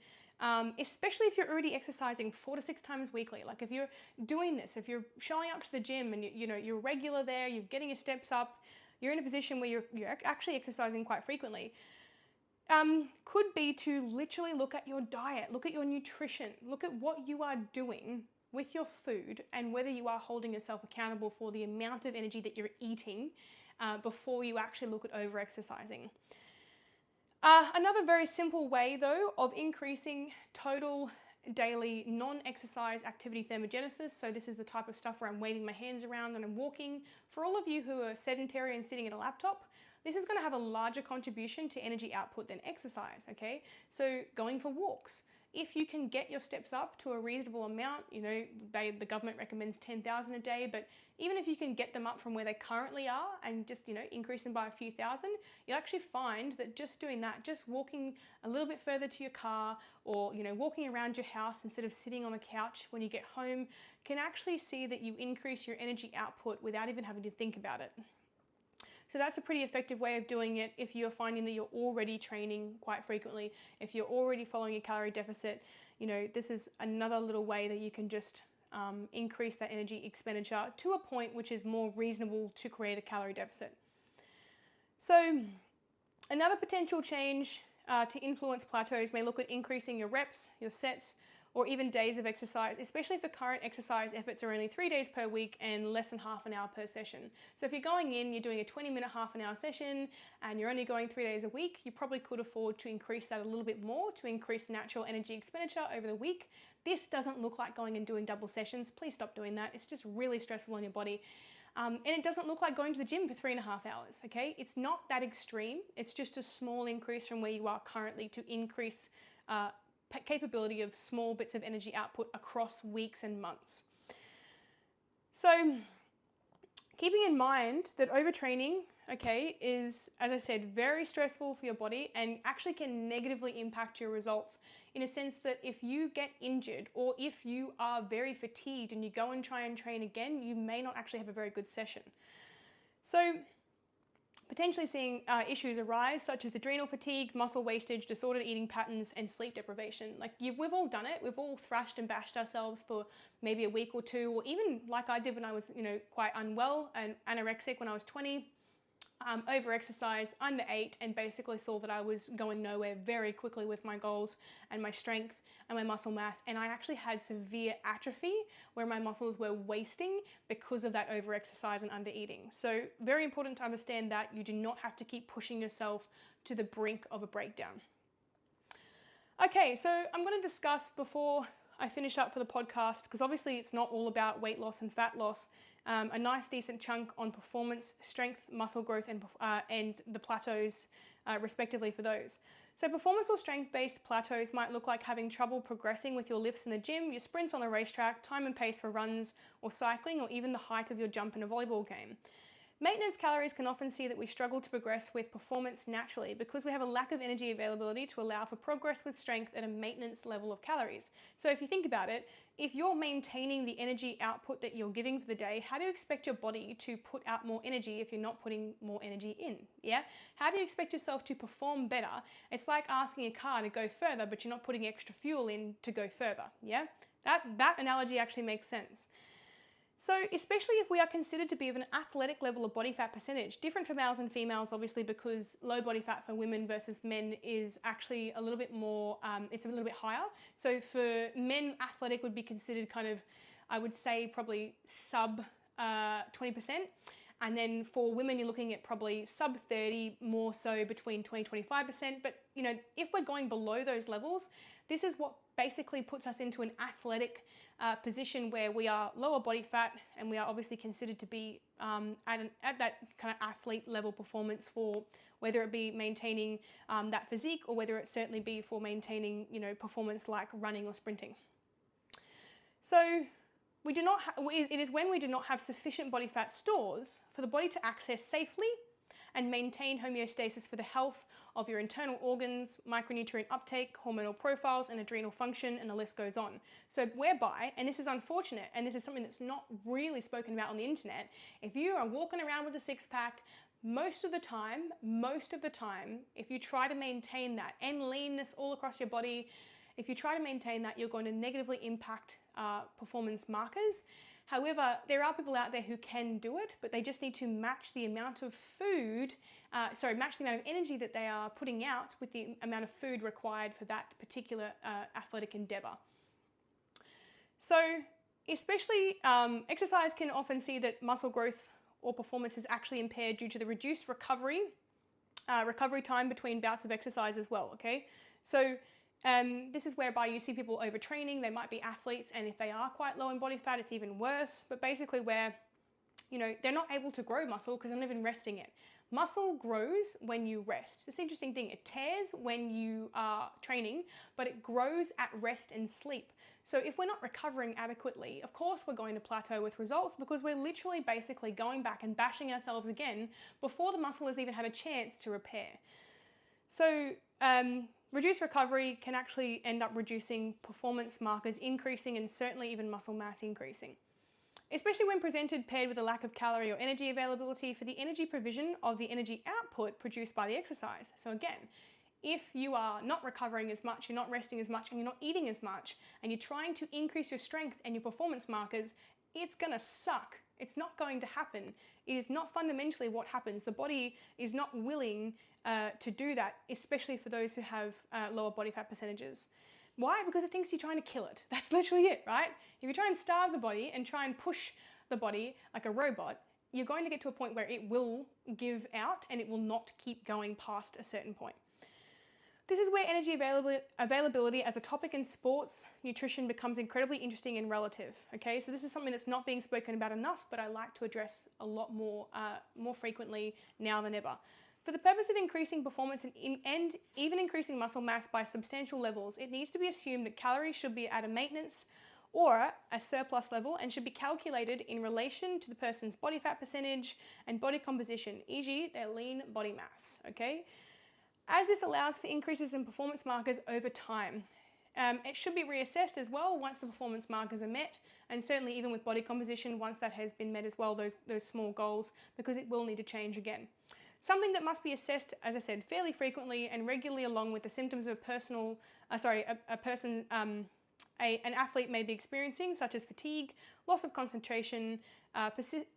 Especially if you're already exercising 4 to 6 times weekly. Like if you're doing this, if you're showing up to the gym and you're regular there, you're getting your steps up, you're in a position where you're actually exercising quite frequently, could be to literally look at your diet, look at your nutrition, look at what you are doing with your food and whether you are holding yourself accountable for the amount of energy that you're eating before you actually look at over-exercising. Another very simple way, though, of increasing total daily non-exercise activity thermogenesis, so this is the type of stuff where I'm waving my hands around and I'm walking. For all of you who are sedentary and sitting at a laptop, this is going to have a larger contribution to energy output than exercise, okay? So going for walks. If you can get your steps up to a reasonable amount, the government recommends 10,000 a day, but even if you can get them up from where they currently are and just, increase them by a few thousand, you'll actually find that just doing that, just walking a little bit further to your car or, walking around your house instead of sitting on the couch when you get home, can actually see that you increase your energy output without even having to think about it. So that's a pretty effective way of doing it if you're finding that you're already training quite frequently, if you're already following a calorie deficit. This is another little way that you can just increase that energy expenditure to a point which is more reasonable to create a calorie deficit. So another potential change to influence plateaus may look at increasing your reps, your sets, or even days of exercise, especially if the current exercise efforts are only 3 days per week and less than half an hour per session. So if you're going in, you're doing a 20-minute, half an hour session, and you're only going 3 days a week, you probably could afford to increase that a little bit more to increase natural energy expenditure over the week. This doesn't look like going and doing double sessions. Please stop doing that. It's just really stressful on your body. And it doesn't look like going to the gym for 3.5 hours, okay? It's not that extreme. It's just a small increase from where you are currently to increase capability of small bits of energy output across weeks and months. So keeping in mind that overtraining, okay, is, as I said, very stressful for your body and actually can negatively impact your results in a sense that if you get injured or if you are very fatigued and you go and try and train again, you may not actually have a very good session. So potentially seeing issues arise such as adrenal fatigue, muscle wastage, disordered eating patterns, and sleep deprivation. We've all done it. We've all thrashed and bashed ourselves for maybe a week or two, or even like I did when I was, quite unwell and anorexic when I was 20, over-exercise, underate, and basically saw that I was going nowhere very quickly with my goals and my strength and my muscle mass, and I actually had severe atrophy where my muscles were wasting because of that over-exercise and under-eating. So very important to understand that you do not have to keep pushing yourself to the brink of a breakdown. Okay, so I'm going to discuss before I finish up for the podcast, because obviously it's not all about weight loss and fat loss, a nice decent chunk on performance, strength, muscle growth, and the plateaus respectively for those. So performance or strength-based plateaus might look like having trouble progressing with your lifts in the gym, your sprints on the racetrack, time and pace for runs or cycling, or even the height of your jump in a volleyball game. Maintenance calories can often see that we struggle to progress with performance naturally because we have a lack of energy availability to allow for progress with strength at a maintenance level of calories. So if you think about it, if you're maintaining the energy output that you're giving for the day, how do you expect your body to put out more energy if you're not putting more energy in? Yeah? How do you expect yourself to perform better? It's like asking a car to go further, but you're not putting extra fuel in to go further. Yeah? That analogy actually makes sense. So especially if we are considered to be of an athletic level of body fat percentage, different for males and females obviously, because low body fat for women versus men is actually a little bit more, it's a little bit higher. So for men, athletic would be considered kind of, I would say probably sub 20%. And then for women, you're looking at probably sub 30, more so between 20-25%. But if we're going below those levels, this is what basically puts us into an athletic position where we are lower body fat, and we are obviously considered to be at that kind of athlete level performance, for whether it be maintaining that physique, or whether it certainly be for maintaining performance like running or sprinting. So it is when we do not have sufficient body fat stores for the body to access safely and maintain homeostasis for the health of your internal organs, micronutrient uptake, hormonal profiles, and adrenal function, and the list goes on. So whereby, and this is unfortunate, and this is something that's not really spoken about on the internet, if you are walking around with a six-pack, most of the time, if you try to maintain that, and leanness all across your body, if you try to maintain that, you're going to negatively impact performance markers. However, there are people out there who can do it, but they just need to match the amount of match the amount of energy that they are putting out with the amount of food required for that particular athletic endeavor. So, especially exercise can often see that muscle growth or performance is actually impaired due to the reduced recovery time between bouts of exercise as well, okay? So, this is whereby you see people overtraining. They might be athletes, and if they are quite low in body fat, it's even worse. But basically where, they're not able to grow muscle because they're not even resting it. Muscle grows when you rest. It's an interesting thing. It tears when you are training, but it grows at rest and sleep. So if we're not recovering adequately, of course we're going to plateau with results, because we're literally basically going back and bashing ourselves again before the muscle has even had a chance to repair. So, reduced recovery can actually end up reducing performance markers increasing, and certainly even muscle mass increasing, especially when presented paired with a lack of calorie or energy availability for the energy provision of the energy output produced by the exercise. So again, if you are not recovering as much, you're not resting as much, and you're not eating as much, and you're trying to increase your strength and your performance markers, it's gonna suck. It's not going to happen. It is not fundamentally what happens. The body is not willing to do that, especially for those who have lower body fat percentages. Why? Because it thinks you're trying to kill it. That's literally it, right? If you try and starve the body and try and push the body like a robot, you're going to get to a point where it will give out and it will not keep going past a certain point. This is where energy availability as a topic in sports nutrition becomes incredibly interesting and relative. Okay, so this is something that's not being spoken about enough, but I like to address a lot more frequently now than ever. For the purpose of increasing performance and even increasing muscle mass by substantial levels, it needs to be assumed that calories should be at a maintenance or a surplus level and should be calculated in relation to the person's body fat percentage and body composition, e.g. their lean body mass. Okay. As this allows for increases in performance markers over time. It should be reassessed as well once the performance markers are met, and certainly even with body composition once that has been met as well, those small goals, because it will need to change again. Something that must be assessed, as I said, fairly frequently and regularly, along with the symptoms of an athlete may be experiencing, such as fatigue, loss of concentration,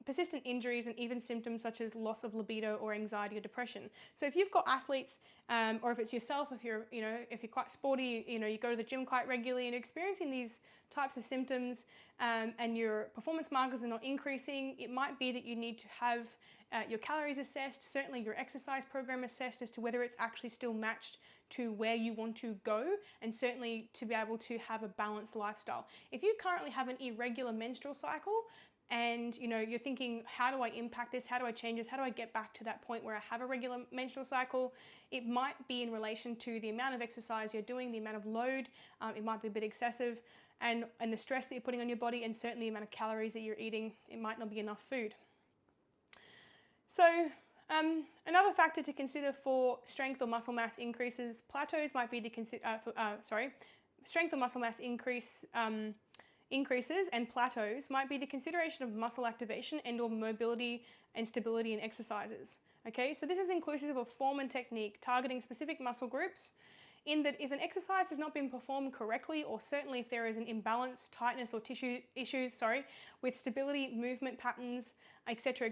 persistent injuries, and even symptoms such as loss of libido or anxiety or depression. So if you've got athletes, or if it's yourself, if you're quite sporty, you go to the gym quite regularly and you're experiencing these types of symptoms, and your performance markers are not increasing, it might be that you need to have your calories assessed, certainly your exercise program assessed as to whether it's actually still matched to where you want to go, and certainly to be able to have a balanced lifestyle. If you currently have an irregular menstrual cycle and you're thinking, how do I impact this? How do I change this? How do I get back to that point where I have a regular menstrual cycle? It might be in relation to the amount of exercise you're doing, the amount of load, it might be a bit excessive, and the stress that you're putting on your body, and certainly the amount of calories that you're eating. It might not be enough food. So another factor to consider for strength or muscle mass increases, plateaus might be to consider, strength or muscle mass increases and plateaus might be the consideration of muscle activation and or mobility and stability in exercises. Okay, so this is inclusive of form and technique, targeting specific muscle groups in that if an exercise has not been performed correctly, or certainly if there is an imbalance, tightness, or tissue issues, with stability, movement patterns, etc.,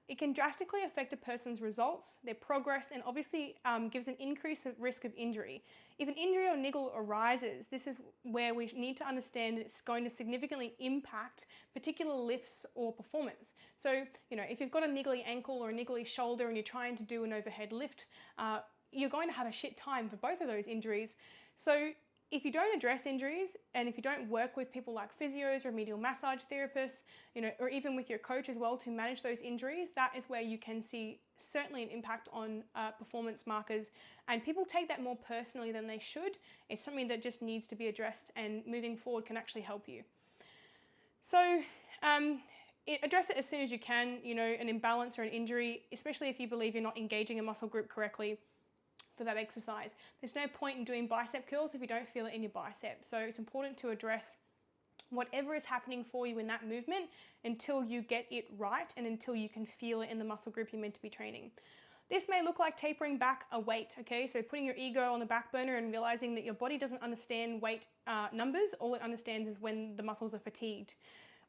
it can drastically affect a person's results, their progress, and obviously gives an increased risk of injury. If an injury or niggle arises, this is where we need to understand that it's going to significantly impact particular lifts or performance. So, if you've got a niggly ankle or a niggly shoulder and you're trying to do an overhead lift, you're going to have a shit time for both of those injuries. So if you don't address injuries, and if you don't work with people like physios, remedial massage therapists, or even with your coach as well to manage those injuries, that is where you can see certainly an impact on performance markers. And people take that more personally than they should. It's something that just needs to be addressed, and moving forward can actually help you. So address it as soon as you can, an imbalance or an injury, especially if you believe you're not engaging a muscle group correctly for that exercise. There's no point in doing bicep curls if you don't feel it in your bicep. So it's important to address whatever is happening for you in that movement until you get it right and until you can feel it in the muscle group you're meant to be training. This may look like tapering back a weight, okay? So putting your ego on the back burner and realizing that your body doesn't understand weight numbers. All it understands is when the muscles are fatigued.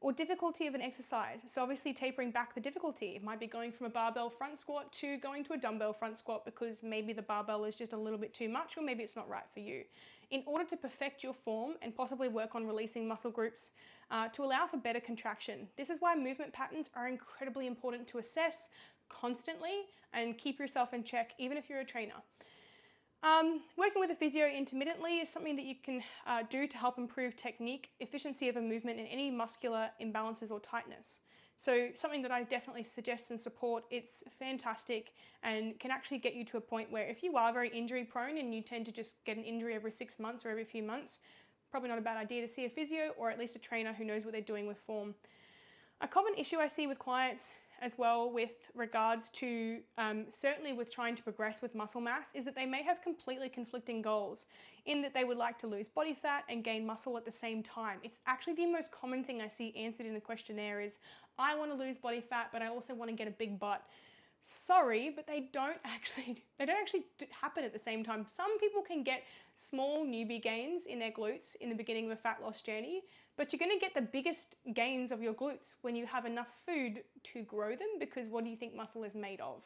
Or difficulty of an exercise. So obviously tapering back the difficulty. It might be going from a barbell front squat to going to a dumbbell front squat because maybe the barbell is just a little bit too much, or maybe it's not right for you. In order to perfect your form and possibly work on releasing muscle groups to allow for better contraction. This is why movement patterns are incredibly important to assess constantly and keep yourself in check, even if you're a trainer. Working with a physio intermittently is something that you can do to help improve technique, efficiency of a movement, and any muscular imbalances or tightness. So something that I definitely suggest and support. It's fantastic and can actually get you to a point where if you are very injury prone and you tend to just get an injury every 6 months or every few months, probably not a bad idea to see a physio or at least a trainer who knows what they're doing with form. A common issue I see with clients as well with regards to certainly with trying to progress with muscle mass is that they may have completely conflicting goals in that they would like to lose body fat and gain muscle at the same time. It's actually the most common thing I see answered in a questionnaire is, I want to lose body fat, but I also want to get a big butt. Sorry, but they don't actually happen at the same time. Some people can get small newbie gains in their glutes in the beginning of a fat loss journey, but you're going to get the biggest gains of your glutes when you have enough food to grow them, because what do you think muscle is made of?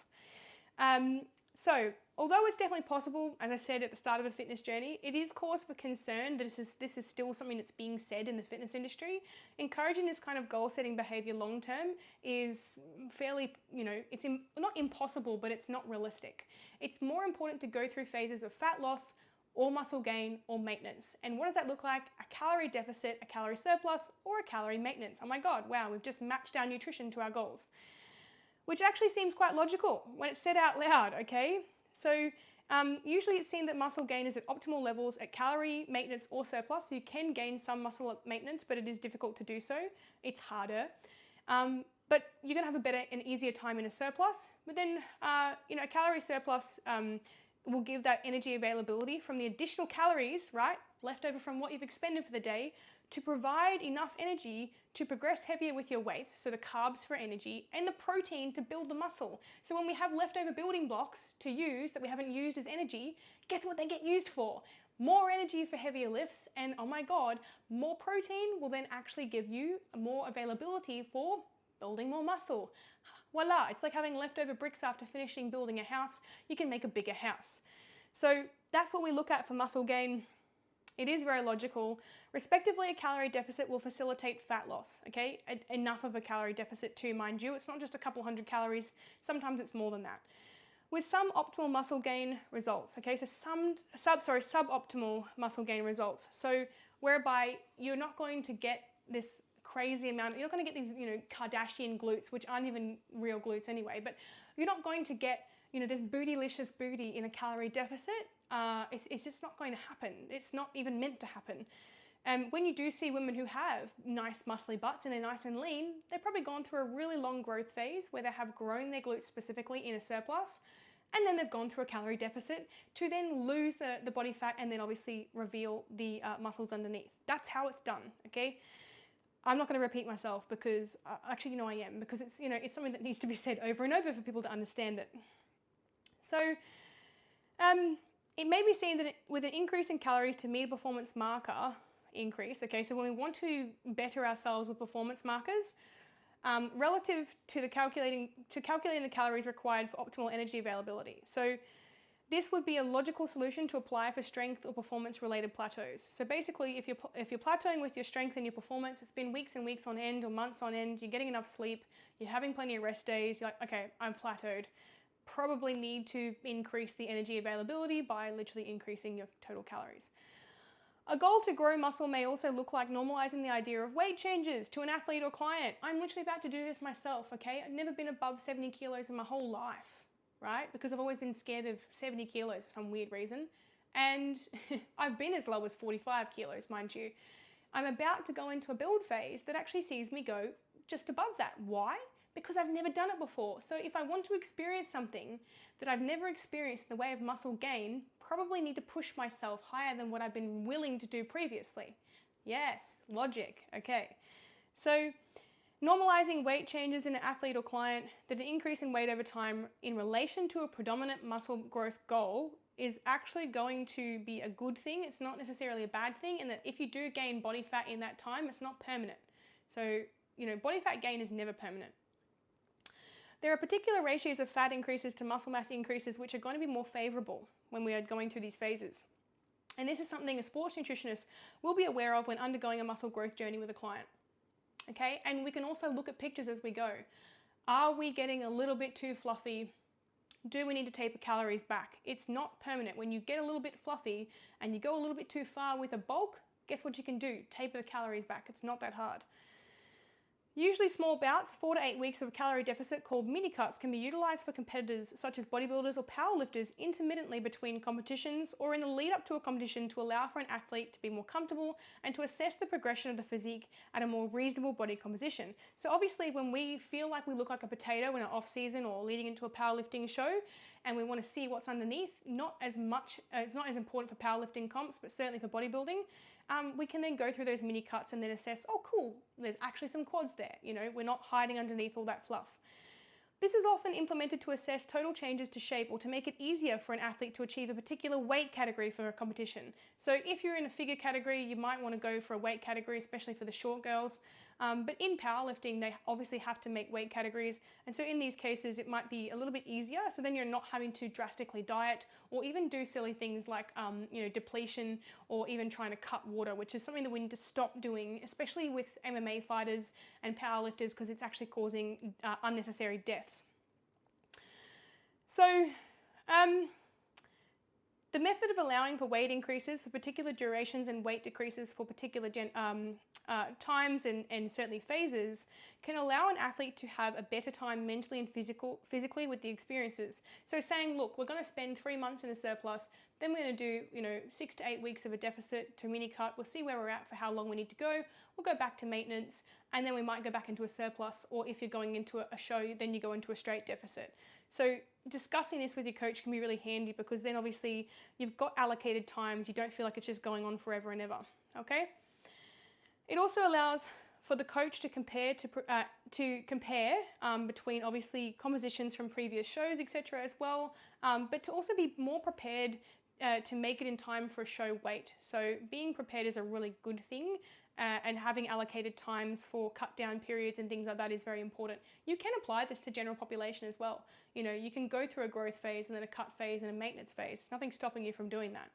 So, although it's definitely possible, as I said at the start of a fitness journey, it is cause for concern that this is still something that's being said in the fitness industry. Encouraging this kind of goal-setting behavior long-term is fairly, it's not impossible, but it's not realistic. It's more important to go through phases of fat loss, or muscle gain, or maintenance. And what does that look like? A calorie deficit, a calorie surplus, or a calorie maintenance. Oh my God, wow, we've just matched our nutrition to our goals. Which actually seems quite logical when it's said out loud, okay? So usually it's seen that muscle gain is at optimal levels at calorie maintenance or surplus. So you can gain some muscle at maintenance, but it is difficult to do so. It's harder. But you're gonna have a better and easier time in a surplus. But then, a calorie surplus will give that energy availability from the additional calories, right, left over from what you've expended for the day, to provide enough energy to progress heavier with your weights, so the carbs for energy, and the protein to build the muscle. So when we have leftover building blocks to use that we haven't used as energy, guess what they get used for? More energy for heavier lifts, and oh my God, more protein will then actually give you more availability for building more muscle. Voila, it's like having leftover bricks after finishing building a house. You can make a bigger house. So that's what we look at for muscle gain. It is very logical. Respectively, a calorie deficit will facilitate fat loss, okay? Enough of a calorie deficit too, mind you. It's not just a couple hundred calories. Sometimes it's more than that. With some optimal muscle gain results, okay? So suboptimal muscle gain results. So whereby you're not going to get this crazy amount, you're not going to get these, Kardashian glutes, which aren't even real glutes anyway, but you're not going to get, this bootylicious booty in a calorie deficit. It's just not going to happen. It's not even meant to happen. When you do see women who have nice muscly butts and they're nice and lean, they've probably gone through a really long growth phase where they have grown their glutes specifically in a surplus, and then they've gone through a calorie deficit to then lose the body fat and then obviously reveal the muscles underneath. That's how it's done, okay? I'm not going to repeat myself because, actually, I am, because it's, it's something that needs to be said over and over for people to understand it. So, It may be seen that with an increase in calories to meet a performance marker increase, okay, so when we want to better ourselves with performance markers, relative to calculating the calories required for optimal energy availability. So this would be a logical solution to apply for strength or performance related plateaus. So basically, if you're plateauing with your strength and your performance, it's been weeks and weeks on end or months on end, you're getting enough sleep, you're having plenty of rest days, you're like, okay, I'm plateaued. Probably need to increase the energy availability by literally increasing your total calories. A goal to grow muscle may also look like normalizing the idea of weight changes to an athlete or client. I'm literally about to do this myself, okay? I've never been above 70 kilos in my whole life, right? Because I've always been scared of 70 kilos for some weird reason. And I've been as low as 45 kilos, mind you. I'm about to go into a build phase that actually sees me go just above that. Why? Because I've never done it before. So if I want to experience something that I've never experienced in the way of muscle gain, probably need to push myself higher than what I've been willing to do previously. Yes, logic, okay. So normalizing weight changes in an athlete or client that an increase in weight over time in relation to a predominant muscle growth goal is actually going to be a good thing. It's not necessarily a bad thing, and that if you do gain body fat in that time, it's not permanent. So, body fat gain is never permanent. There are particular ratios of fat increases to muscle mass increases which are going to be more favorable when we are going through these phases. And this is something a sports nutritionist will be aware of when undergoing a muscle growth journey with a client. Okay, and we can also look at pictures as we go. Are we getting a little bit too fluffy? Do we need to taper calories back? It's not permanent. When you get a little bit fluffy and you go a little bit too far with a bulk, guess what you can do? Taper the calories back. It's not that hard. Usually small bouts, 4 to 8 weeks of a calorie deficit called mini cuts, can be utilized for competitors such as bodybuilders or powerlifters intermittently between competitions or in the lead up to a competition to allow for an athlete to be more comfortable and to assess the progression of the physique at a more reasonable body composition. So obviously when we feel like we look like a potato in an off season or leading into a powerlifting show and we want to see what's underneath, it's not as important for powerlifting comps, but certainly for bodybuilding. We can then go through those mini cuts and then assess, oh cool, there's actually some quads there. We're not hiding underneath all that fluff. This is often implemented to assess total changes to shape or to make it easier for an athlete to achieve a particular weight category for a competition. So if you're in a figure category, you might want to go for a weight category, especially for the short girls. But in powerlifting, they obviously have to make weight categories. And so in these cases, it might be a little bit easier. So then you're not having to drastically diet or even do silly things like, depletion or even trying to cut water, which is something that we need to stop doing, especially with MMA fighters and powerlifters, because it's actually causing unnecessary deaths. So, the method of allowing for weight increases for particular durations and weight decreases for particular times and certainly phases can allow an athlete to have a better time mentally and physically with the experiences. So saying, look, we're going to spend 3 months in a surplus, then we're going to do 6 to 8 weeks of a deficit to mini cut. We'll see where we're at for how long we need to go. We'll go back to maintenance, and then we might go back into a surplus, or if you're going into a show, then you go into a straight deficit. So discussing this with your coach can be really handy, because then obviously you've got allocated times. You don't feel like it's just going on forever and ever, okay? It also allows for the coach to compare between obviously compositions from previous shows, etc. as well, but to also be more prepared to make it in time for a show weight. So being prepared is a really good thing. And having allocated times for cut down periods and things like that is very important. You can apply this to general population as well. You can go through a growth phase and then a cut phase and a maintenance phase. Nothing's stopping you from doing that.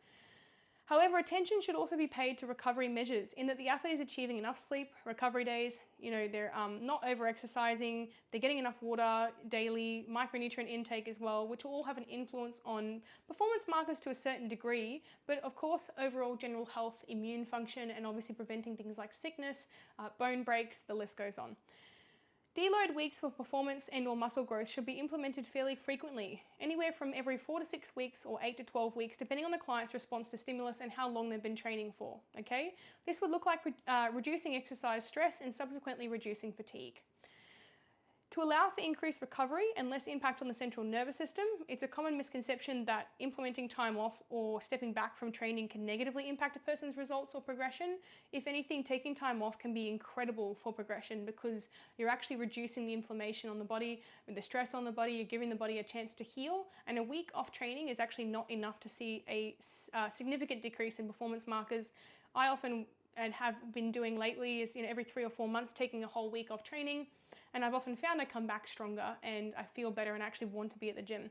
However, attention should also be paid to recovery measures in that the athlete is achieving enough sleep, recovery days, they're not over-exercising, they're getting enough water daily, micronutrient intake as well, which will all have an influence on performance markers to a certain degree, but of course overall general health, immune function, and obviously preventing things like sickness, bone breaks, the list goes on. Deload weeks for performance and or muscle growth should be implemented fairly frequently, anywhere from every 4 to 6 weeks or 8 to 12 weeks, depending on the client's response to stimulus and how long they've been training for, okay? This would look like reducing exercise stress and subsequently reducing fatigue. To allow for increased recovery and less impact on the central nervous system, it's a common misconception that implementing time off or stepping back from training can negatively impact a person's results or progression. If anything, taking time off can be incredible for progression because you're actually reducing the inflammation on the body, the stress on the body, you're giving the body a chance to heal, and a week off training is actually not enough to see a significant decrease in performance markers. I often and have been doing lately is every 3 or 4 months taking a whole week off training, and I've often found I come back stronger and I feel better and actually want to be at the gym.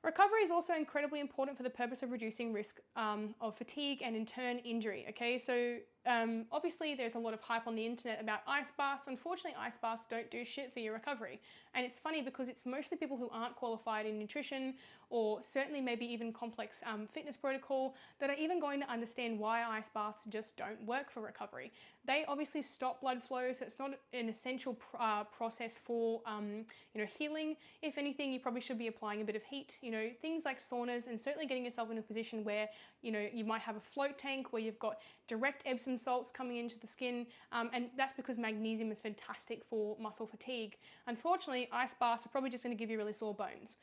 Recovery is also incredibly important for the purpose of reducing risk of fatigue and in turn injury. Okay, so obviously there's a lot of hype on the internet about ice baths. Unfortunately, ice baths don't do shit for your recovery. And it's funny because it's mostly people who aren't qualified in nutrition or certainly maybe even complex fitness protocol that are even going to understand why ice baths just don't work for recovery. They obviously stop blood flow, so it's not an essential process for healing. If anything, you probably should be applying a bit of heat. Things like saunas, and certainly getting yourself in a position where you might have a float tank where you've got direct Epsom salts coming into the skin, and that's because magnesium is fantastic for muscle fatigue. Unfortunately, ice baths are probably just going to give you really sore bones.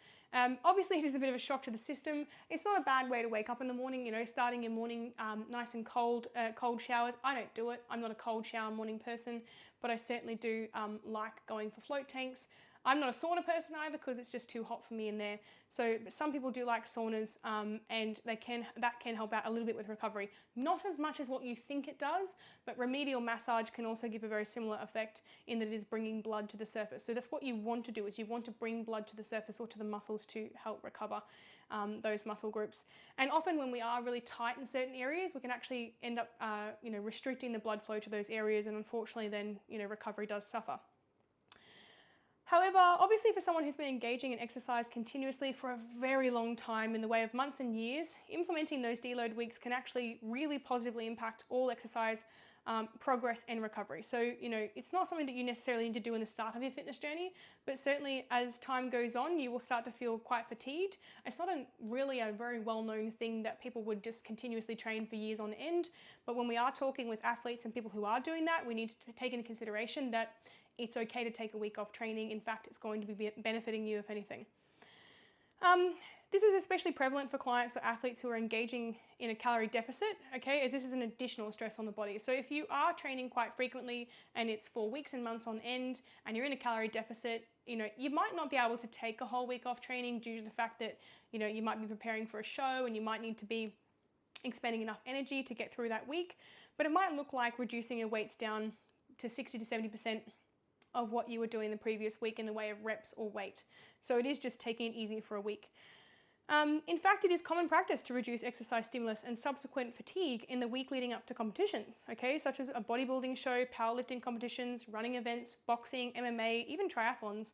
Obviously, it is a bit of a shock to the system. It's not a bad way to wake up in the morning, starting your morning nice and cold showers. I don't do it. I'm not a cold shower morning person, but I certainly do like going for float tanks. I'm not a sauna person either because it's just too hot for me in there. So some people do like saunas, and that can help out a little bit with recovery. Not as much as what you think it does, but remedial massage can also give a very similar effect in that it is bringing blood to the surface. So that's what you want to do, is you want to bring blood to the surface or to the muscles to help recover those muscle groups. And often when we are really tight in certain areas, we can actually end up restricting the blood flow to those areas, and unfortunately then recovery does suffer. However, obviously for someone who's been engaging in exercise continuously for a very long time in the way of months and years, implementing those deload weeks can actually really positively impact all exercise progress and recovery. So, it's not something that you necessarily need to do in the start of your fitness journey, but certainly as time goes on, you will start to feel quite fatigued. It's not really a very well-known thing that people would just continuously train for years on end, but when we are talking with athletes and people who are doing that, we need to take into consideration that it's okay to take a week off training. In fact, it's going to be benefiting you if anything. This is especially prevalent for clients or athletes who are engaging in a calorie deficit, okay, as this is an additional stress on the body. So if you are training quite frequently and it's for weeks and months on end and you're in a calorie deficit, you might not be able to take a whole week off training due to the fact that, you might be preparing for a show and you might need to be expending enough energy to get through that week, but it might look like reducing your weights down to 60 to 70% of what you were doing the previous week in the way of reps or weight. So it is just taking it easy for a week. In fact, it is common practice to reduce exercise stimulus and subsequent fatigue in the week leading up to competitions, okay, such as a bodybuilding show, powerlifting competitions, running events, boxing, MMA, even triathlons.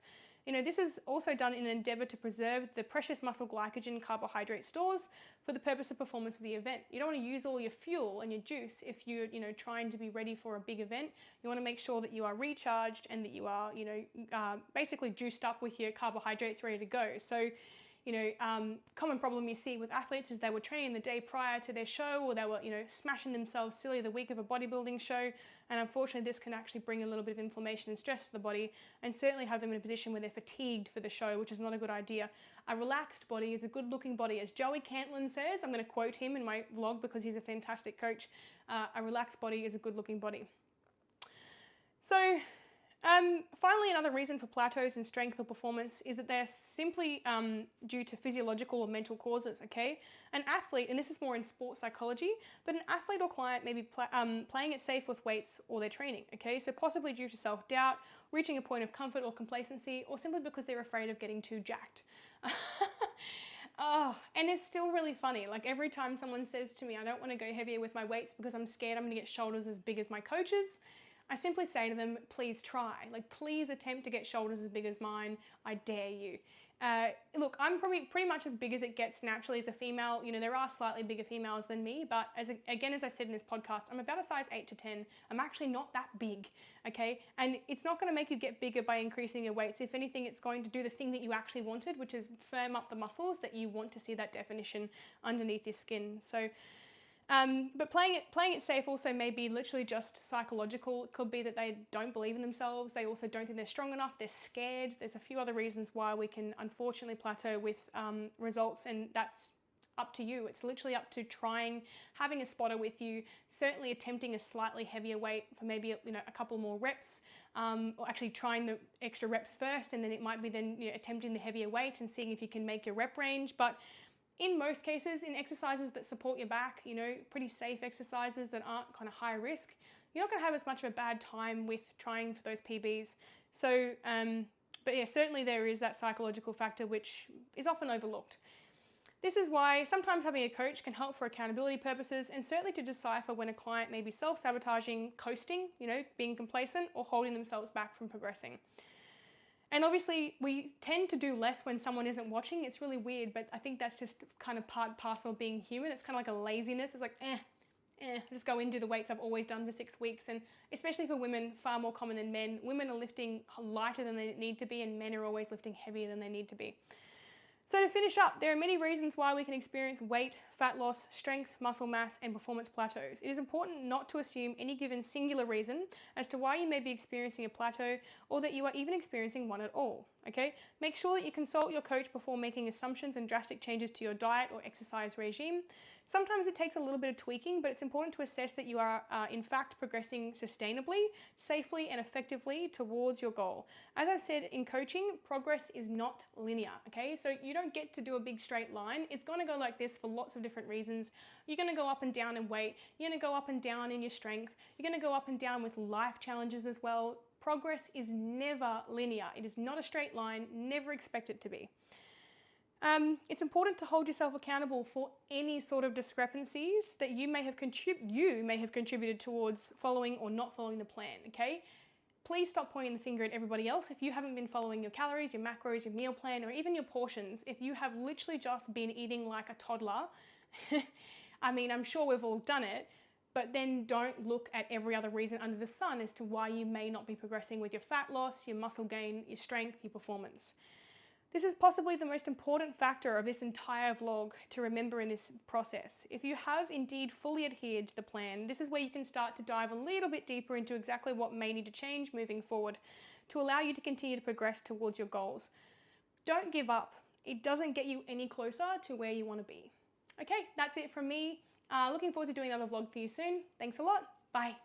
This is also done in an endeavor to preserve the precious muscle glycogen carbohydrate stores for the purpose of performance of the event. You don't want to use all your fuel and your juice if you're, trying to be ready for a big event. You want to make sure that you are recharged and that you are, basically juiced up with your carbohydrates ready to go. So, common problem you see with athletes is they were training the day prior to their show, or they were, smashing themselves silly the week of a bodybuilding show. And unfortunately, this can actually bring a little bit of inflammation and stress to the body and certainly have them in a position where they're fatigued for the show, which is not a good idea. A relaxed body is a good looking body. As Joey Cantlin says, I'm going to quote him in my vlog because he's a fantastic coach, a relaxed body is a good looking body. So, finally, another reason for plateaus in strength or performance is that they're simply due to physiological or mental causes, okay? An athlete, and this is more in sports psychology, but an athlete or client may be playing it safe with weights or their training, okay? So possibly due to self-doubt, reaching a point of comfort or complacency, or simply because they're afraid of getting too jacked. Oh, and it's still really funny. Like every time someone says to me, I don't want to go heavier with my weights because I'm scared I'm going to get shoulders as big as my coach's, I simply say to them, please try. Like, please attempt to get shoulders as big as mine. I dare you. Look, I'm probably pretty much as big as it gets naturally as a female. There are slightly bigger females than me, but as I said in this podcast, I'm about a size 8 to 10. I'm actually not that big, okay? And it's not going to make you get bigger by increasing your weights. If anything, it's going to do the thing that you actually wanted, which is firm up the muscles that you want to see that definition underneath your skin. So, But playing it safe also may be literally just psychological. It could be that they don't believe in themselves. They also don't think they're strong enough. They're scared. There's a few other reasons why we can unfortunately plateau with results, and that's up to you. It's literally up to trying, having a spotter with you, certainly attempting a slightly heavier weight for maybe a couple more reps, or actually trying the extra reps first, and then it might be then attempting the heavier weight and seeing if you can make your rep range. But in most cases, in exercises that support your back, pretty safe exercises that aren't kind of high risk, you're not going to have as much of a bad time with trying for those PBs. So, but yeah, certainly there is that psychological factor which is often overlooked. This is why sometimes having a coach can help for accountability purposes, and certainly to decipher when a client may be self-sabotaging, coasting, being complacent, or holding themselves back from progressing. And obviously we tend to do less when someone isn't watching. It's really weird, but I think that's just kind of part and parcel of being human. It's kind of like a laziness. It's like, just go in, do the weights I've always done for 6 weeks. And especially for women, far more common than men. Women are lifting lighter than they need to be, and men are always lifting heavier than they need to be. So to finish up, there are many reasons why we can experience weight, fat loss, strength, muscle mass, and performance plateaus. It is important not to assume any given singular reason as to why you may be experiencing a plateau, or that you are even experiencing one at all, okay? Make sure that you consult your coach before making assumptions and drastic changes to your diet or exercise regime. Sometimes it takes a little bit of tweaking, but it's important to assess that you are in fact progressing sustainably, safely, and effectively towards your goal. As I've said, in coaching, progress is not linear, okay? So you don't get to do a big straight line. It's gonna go like this for lots of different reasons. You're gonna go up and down in weight. You're gonna go up and down in your strength. You're gonna go up and down with life challenges as well. Progress is never linear. It is not a straight line. Never expect it to be. It's important to hold yourself accountable for any sort of discrepancies that you may have contributed towards following or not following the plan, okay? Please stop pointing the finger at everybody else. If you haven't been following your calories, your macros, your meal plan, or even your portions, if you have literally just been eating like a toddler, I mean, I'm sure we've all done it, but then don't look at every other reason under the sun as to why you may not be progressing with your fat loss, your muscle gain, your strength, your performance. This is possibly the most important factor of this entire vlog to remember in this process. If you have indeed fully adhered to the plan, this is where you can start to dive a little bit deeper into exactly what may need to change moving forward to allow you to continue to progress towards your goals. Don't give up. It doesn't get you any closer to where you want to be. Okay, that's it from me. Looking forward to doing another vlog for you soon. Thanks a lot. Bye.